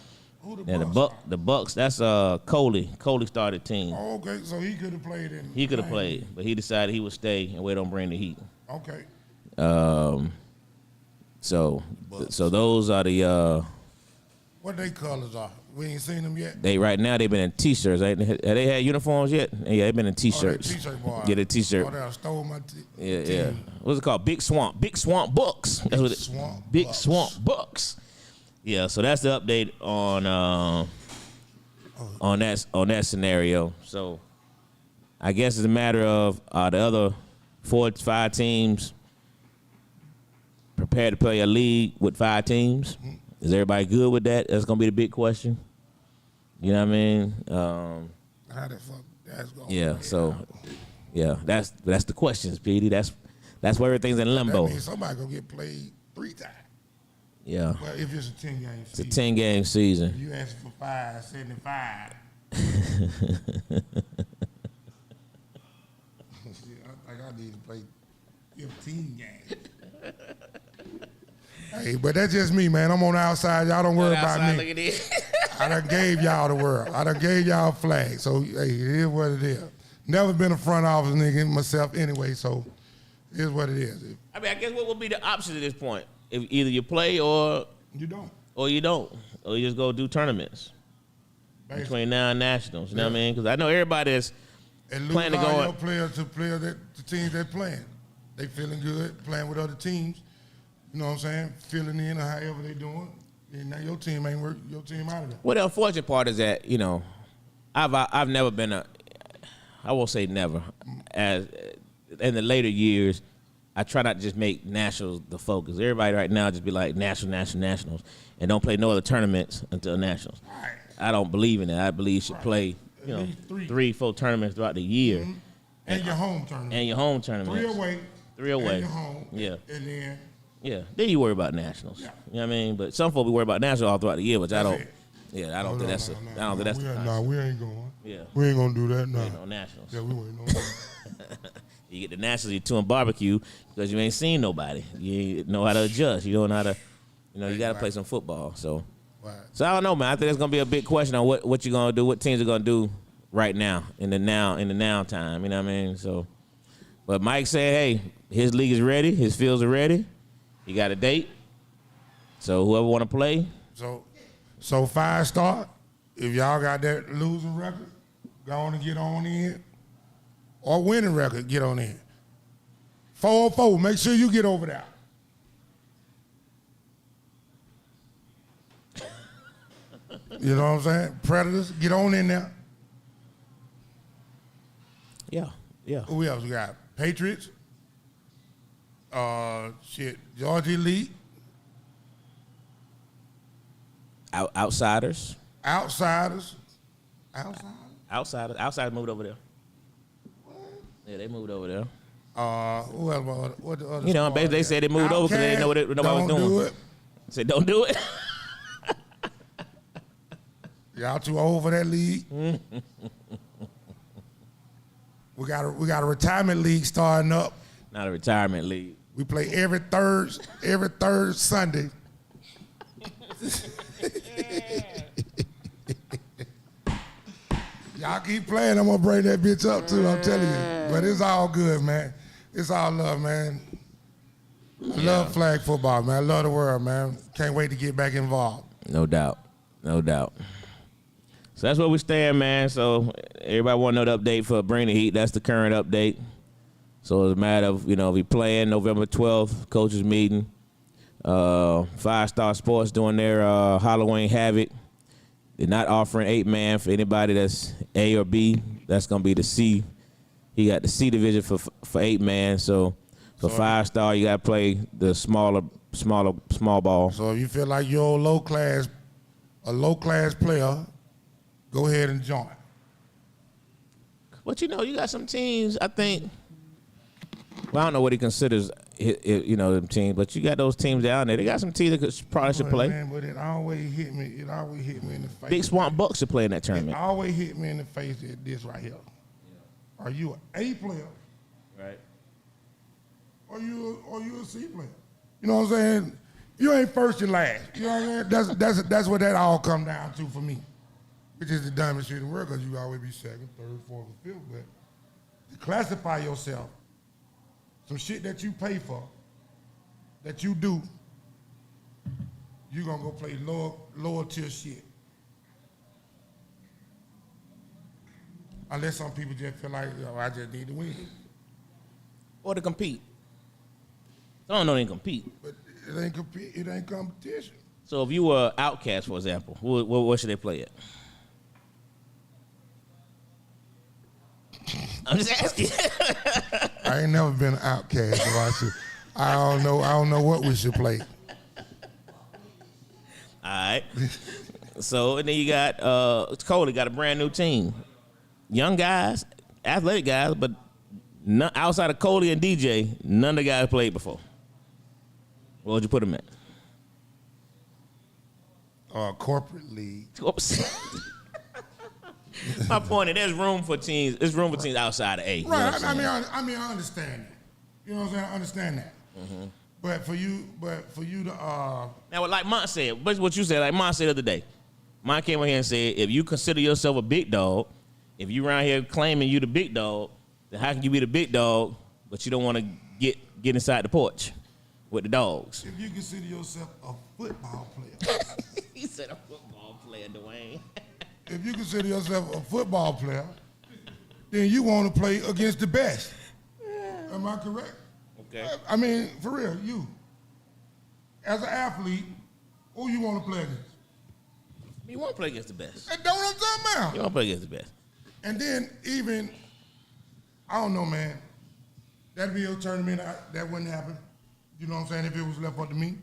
Who The Bucks, that's Coley. Coley started team. Oh, okay, so he could have played in. He could have played, but he decided he would stay and wait on Bring the Heat. Okay. So those are the. What they colors are? We ain't seen them yet. Right now they've been in T-shirts. Have they had uniforms yet? Yeah, they've been in T-shirts. T-shirt boy. Yeah, the T-shirt. Oh, they stole my Yeah. team. What's it called? Big Swamp Bucks. That's what it. Big Swamp Bucks. Yeah, so that's the update on that scenario. So I guess it's a matter of the other 4 to 5 teams prepared to play a league with 5 teams. Is everybody good with that? That's gonna be the big question. You know what I mean? How the fuck that's going? Yeah. So yeah, that's the questions, Petey. That's where everything's in limbo. That means somebody gonna get played 3 times. Yeah. Well, if it's a 10-game season. It's a 10-game season. You ask for 575. I think I need to play 15 games. Hey, but that's just me, man. I'm on the outside. Y'all don't worry about me. Look at this. I done gave y'all the world. I done gave y'all a flag. So, hey, it is what it is. Never been a front office nigga myself anyway, so it is what it is. I mean, I guess what would be the option at this point? If either you play or you don't. Or you just go do tournaments. Basically. Between now and Nationals. You know what I mean? Because I know everybody is planning to go. Your players to play the teams they're playing. They feeling good, playing with other teams. You know what I'm saying? Filling in or however they doing. And now your team ain't work. Your team out of there. Well, the unfortunate part is that I've never been I won't say never. As in the later years, I try not to just make nationals the focus. Everybody right now just be like nationals, and don't play no other tournaments until nationals. Right. I don't believe in that. I believe you should play, 3-4 tournaments throughout the year. Mm-hmm. And your home tournament. And your home tournament. 3 away. And your home. Yeah. And then. Yeah. Then you worry about nationals. Yeah. You know what I mean? But some folks be worried about nationals all throughout the year, which I don't. Yeah, I don't think that's. I don't think that's. No, we ain't going. Yeah. We ain't gonna do that. No. We ain't on nationals. Yeah, we ain't on that. You get the nationals, you're touring barbecue because you ain't seen nobody. You know how to adjust. You don't know how to. You got to play some football. So. Right. So I don't know, man. I think there's gonna be a big question on what you're gonna do, what teams are gonna do right now in the now time. You know what I mean? So, but Mike said, hey, his league is ready, his fields are ready. He got a date. So whoever want to play. So 5-star. If y'all got that losing record, go on and get on in. Or winning record, get on in. 404. Make sure you get over there. You know what I'm saying? Predators, get on in there. Yeah. Who else we got? Patriots. Georgia Elite. Outsiders. Outsiders moved over there. What? Yeah, they moved over there. Who else? What the other? Basically they said they moved over because they didn't know what nobody was doing. Don't do it. Said don't do it. Y'all too old for that league. We got a retirement league starting up. Not a retirement league. We play every third Sunday. Y'all keep playing, I'm gonna bring that bitch up too, I'm telling you. But it's all good, man. It's all love, man. I love flag football, man. I love the world, man. Can't wait to get back involved. No doubt. So that's where we stand, man. So everybody want to know the update for Bring the Heat. That's the current update. So it's a matter of, we playing November 12th, coaches meeting. 5-Star Sports doing their Halloween Havoc. They're not offering 8-man for anybody that's A or B. That's going to be the C. He got the C division for 8-man. So for 5-Star, you got to play the small ball. So if you feel like you're a low class player, go ahead and join. But you got some teams, I think. Well, I don't know what he considers, them teams, but you got those teams down there. They got some teams that probably should play. Man, but it always hit me in the face. Big Swamp Bucks should play in that tournament. It always hit me in the face at this right here. Yeah. Are you an A player? Right. Or you a C player? You know what I'm saying? You ain't first and last. You know what I'm saying? That's what that all come down to for me. Which is the dumbest shit in the world because you always be second, third, fourth, or fifth. But to classify yourself, some shit that you pay for, that you do, you're going to go play lower tier shit. Unless some people just feel like, I just need to win. Or to compete. I don't know they compete. But it ain't competition. So if you were Outcast, for example, what should they play at? I'm just asking. I ain't never been an Outcast, so I don't know what we should play. All right. So and then you got Cody got a brand new team, young guys, athletic guys, but outside of Cody and DJ, none of the guys played before. What would you put them at? Corporate league. My point is, there's room for teams. There's room for teams outside of A. Right. I understand that. You know what I'm saying? I understand that. Mm-hmm. But for you to now, like Mont said, but what you said, like Mont said the other day, Mont came in here and said, if you consider yourself a big dog, if you around here claiming you the big dog, then how can you be the big dog, but you don't want to get inside the porch with the dogs? If you consider yourself a football player, he said a football player, Duane. If you consider yourself a football player, then you want to play against the best. Am I correct? Okay. I mean, for real, you. As an athlete, who you want to play against? You want to play against the best. That's what I'm talking about. You want to play against the best. And then even, I don't know, man. That'd be your tournament. That wouldn't happen. You know what I'm saying? If it was left up to me,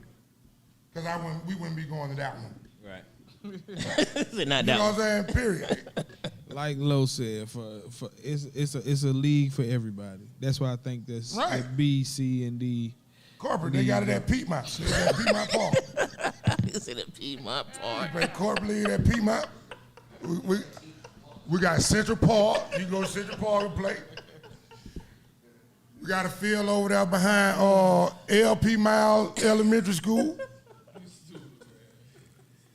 because we wouldn't be going to that one. Right. You know what I'm saying? Period. Like Lo said, it's a league for everybody. That's why I think that's right. The B, C, and D. Corporate, they got it at Piedmont. They got it at Piedmont Park. You see the Piedmont Park. You play corporate league at Piedmont. We got Central Park. You go to Central Park and play. We got a field over there behind LP Miles Elementary School.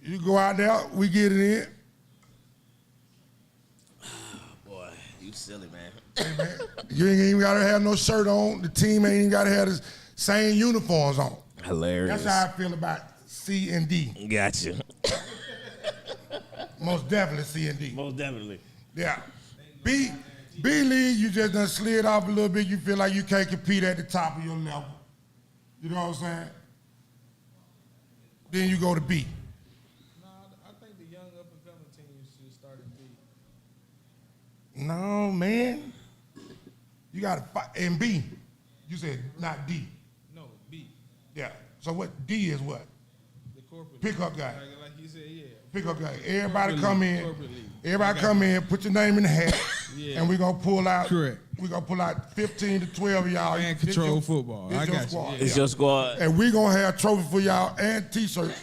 You go out there, we get it in. Boy, you silly, man. Hey, man, you ain't even got to have no shirt on. The team ain't even got to have the same uniforms on. Hilarious. That's how I feel about C and D. Gotcha. Most definitely C and D. Most definitely. Yeah. B League, you just done slid off a little bit. You feel like you can't compete at the top of your level. You know what I'm saying? Then you go to B. No, I think the young up-and-coming teams should start in B. No, man. You got to fight. And B, you said not D. No, B. Yeah. So what D is what? The corporate Pickup guy. Like you said, yeah. Pickup guy. Everybody Corporate come league, in. corporate league. Everybody come in, put your name in the hat, Yeah. and we're going to pull out. Correct. We're going to pull out 15 to 12 of y'all. And This control your- football. this I your got you. squad. Yeah. It's your squad. And we're going to have trophy for y'all and T-shirts.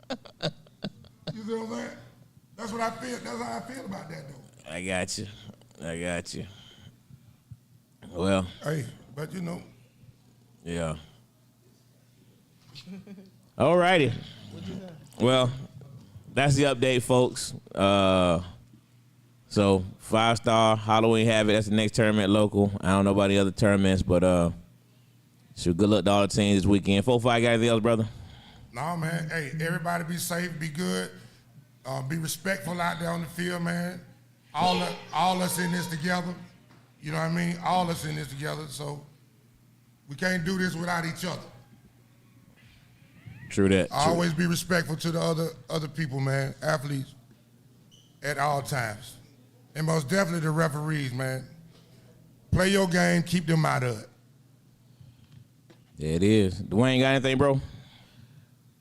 You see what I'm saying? That's what I feel. That's how I feel about that, though. I got you. Well. Hey, but you know. Yeah. All righty. Well, that's the update, folks. So 5-star Halloween Havoc. That's the next tournament local. I don't know about the other tournaments, but good luck to all the teams this weekend. 4-5, got anything else, brother? No, man. Hey, everybody be safe, be good, be respectful out there on the field, man. All us in this together. You know what I mean? All us in this together. So we can't do this without each other. True that. Always be respectful to the other people, man. Athletes at all times. And most definitely the referees, man. Play your game, keep them out of it. There it is. Duane, got anything, bro?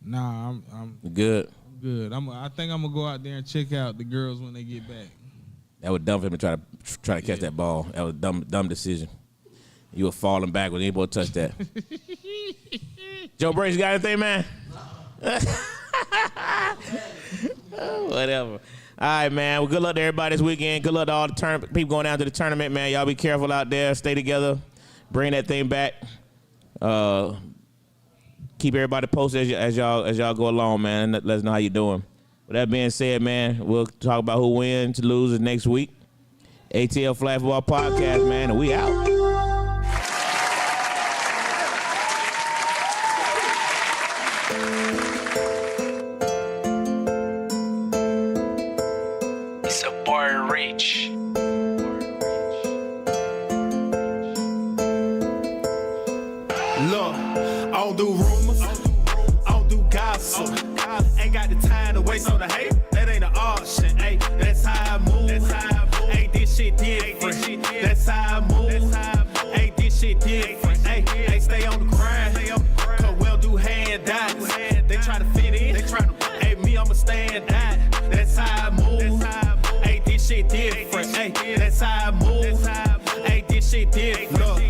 Nah, I'm good. Good. I think I'm gonna go out there and check out the girls when they get back. That was dumb for him to try to catch that ball. That was a dumb decision. You were falling back when anybody touched that. Joe Brace, got anything, man? Whatever. All right, man. Well, good luck to everybody this weekend. Good luck to all the people going down to the tournament, man. Y'all be careful out there. Stay together. Bring that thing back. Keep everybody posted as y'all go along, man. Let us know how you doing. With that being said, man, we'll talk about who wins, loses next week. ATL Flag Football Podcast, man, and we out. It's a bar reach. Look, I don't do rumors, I don't do gossip. Ain't got the time to waste on the hate. That ain't an option. Ay, that's how I move. Ain't this shit different. That's how I move. Ain't this shit different. Ay, stay on the grind. Cause we'll do handouts. They try to fit in. Ay, me, I'ma stand out. That's how I move. Ain't this shit different. Ay, that's how I move. Ain't this shit different. Look,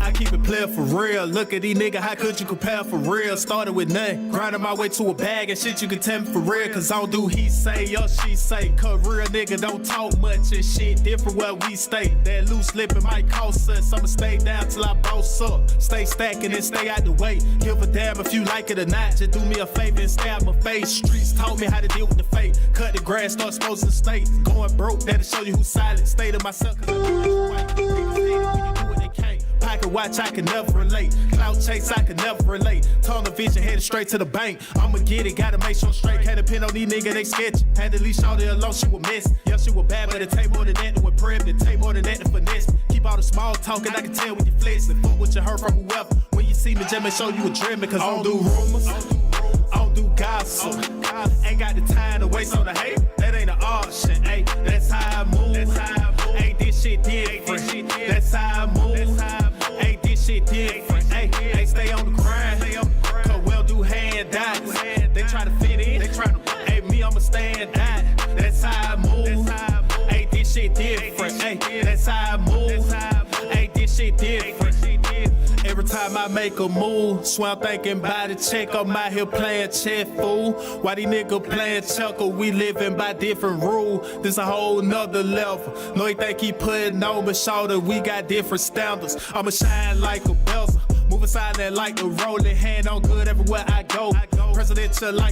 I keep it player for real. Look at these niggas, how could you compare for real? Started with nothing, grinding my way to a bag and shit you can tell me for real. Cause I don't do he say or she say. Cause real nigga don't talk much and shit different where we stay. That loose lippin' might cost us. I'ma stay down till I boss up. Stay stacking and stay out the way. Give a damn if you like it or not. Just do me a favor and stay out my face. Streets taught me how to deal with the fate. Cut the grass, start exposing the state. Going broke, that'll show you who's silent. Stay to myself cause I do this right. Niggas hate it when you do what they can't. Pocket watch, I can never relate. Cloud chase, I can never relate. Tunnel vision, headed straight to the bank. I'ma get it, gotta make sure I'm straight. Had a pin on these niggas, they sketch. Had to leash all the alone, she was miss. Yeah, she was bad, but it take more than that to impress. It take more than that to finesse. Keep all the small talking, I can tell when you flex. And fuck what you heard from whoever. When you see me, just make sure you a dreaming. Cause I don't do rumors, I don't do gossip. gossip. Ain't got the time to waste on the hate. That ain't an option. Ay, that's how I move. Ay, this shit different. That's how I move. Ay, this shit different. Ay, stay on the grind. Cause we'll do handouts. They try to fit in. Ay, me, I'ma stand out. That's how I move. Ay, this shit different. Ay, that's how I move. Ay, this shit different. Every time I make a move, swear I'm thinking about the check. I'm out here playing chess, fool. Why these niggas playing chuckle? We living by different rules. This a whole nother level. No, he think he putting on my shoulder. We got different standards. I'ma shine like a bezel. Moving silent like a rolling hand on good everywhere I go. Presidential like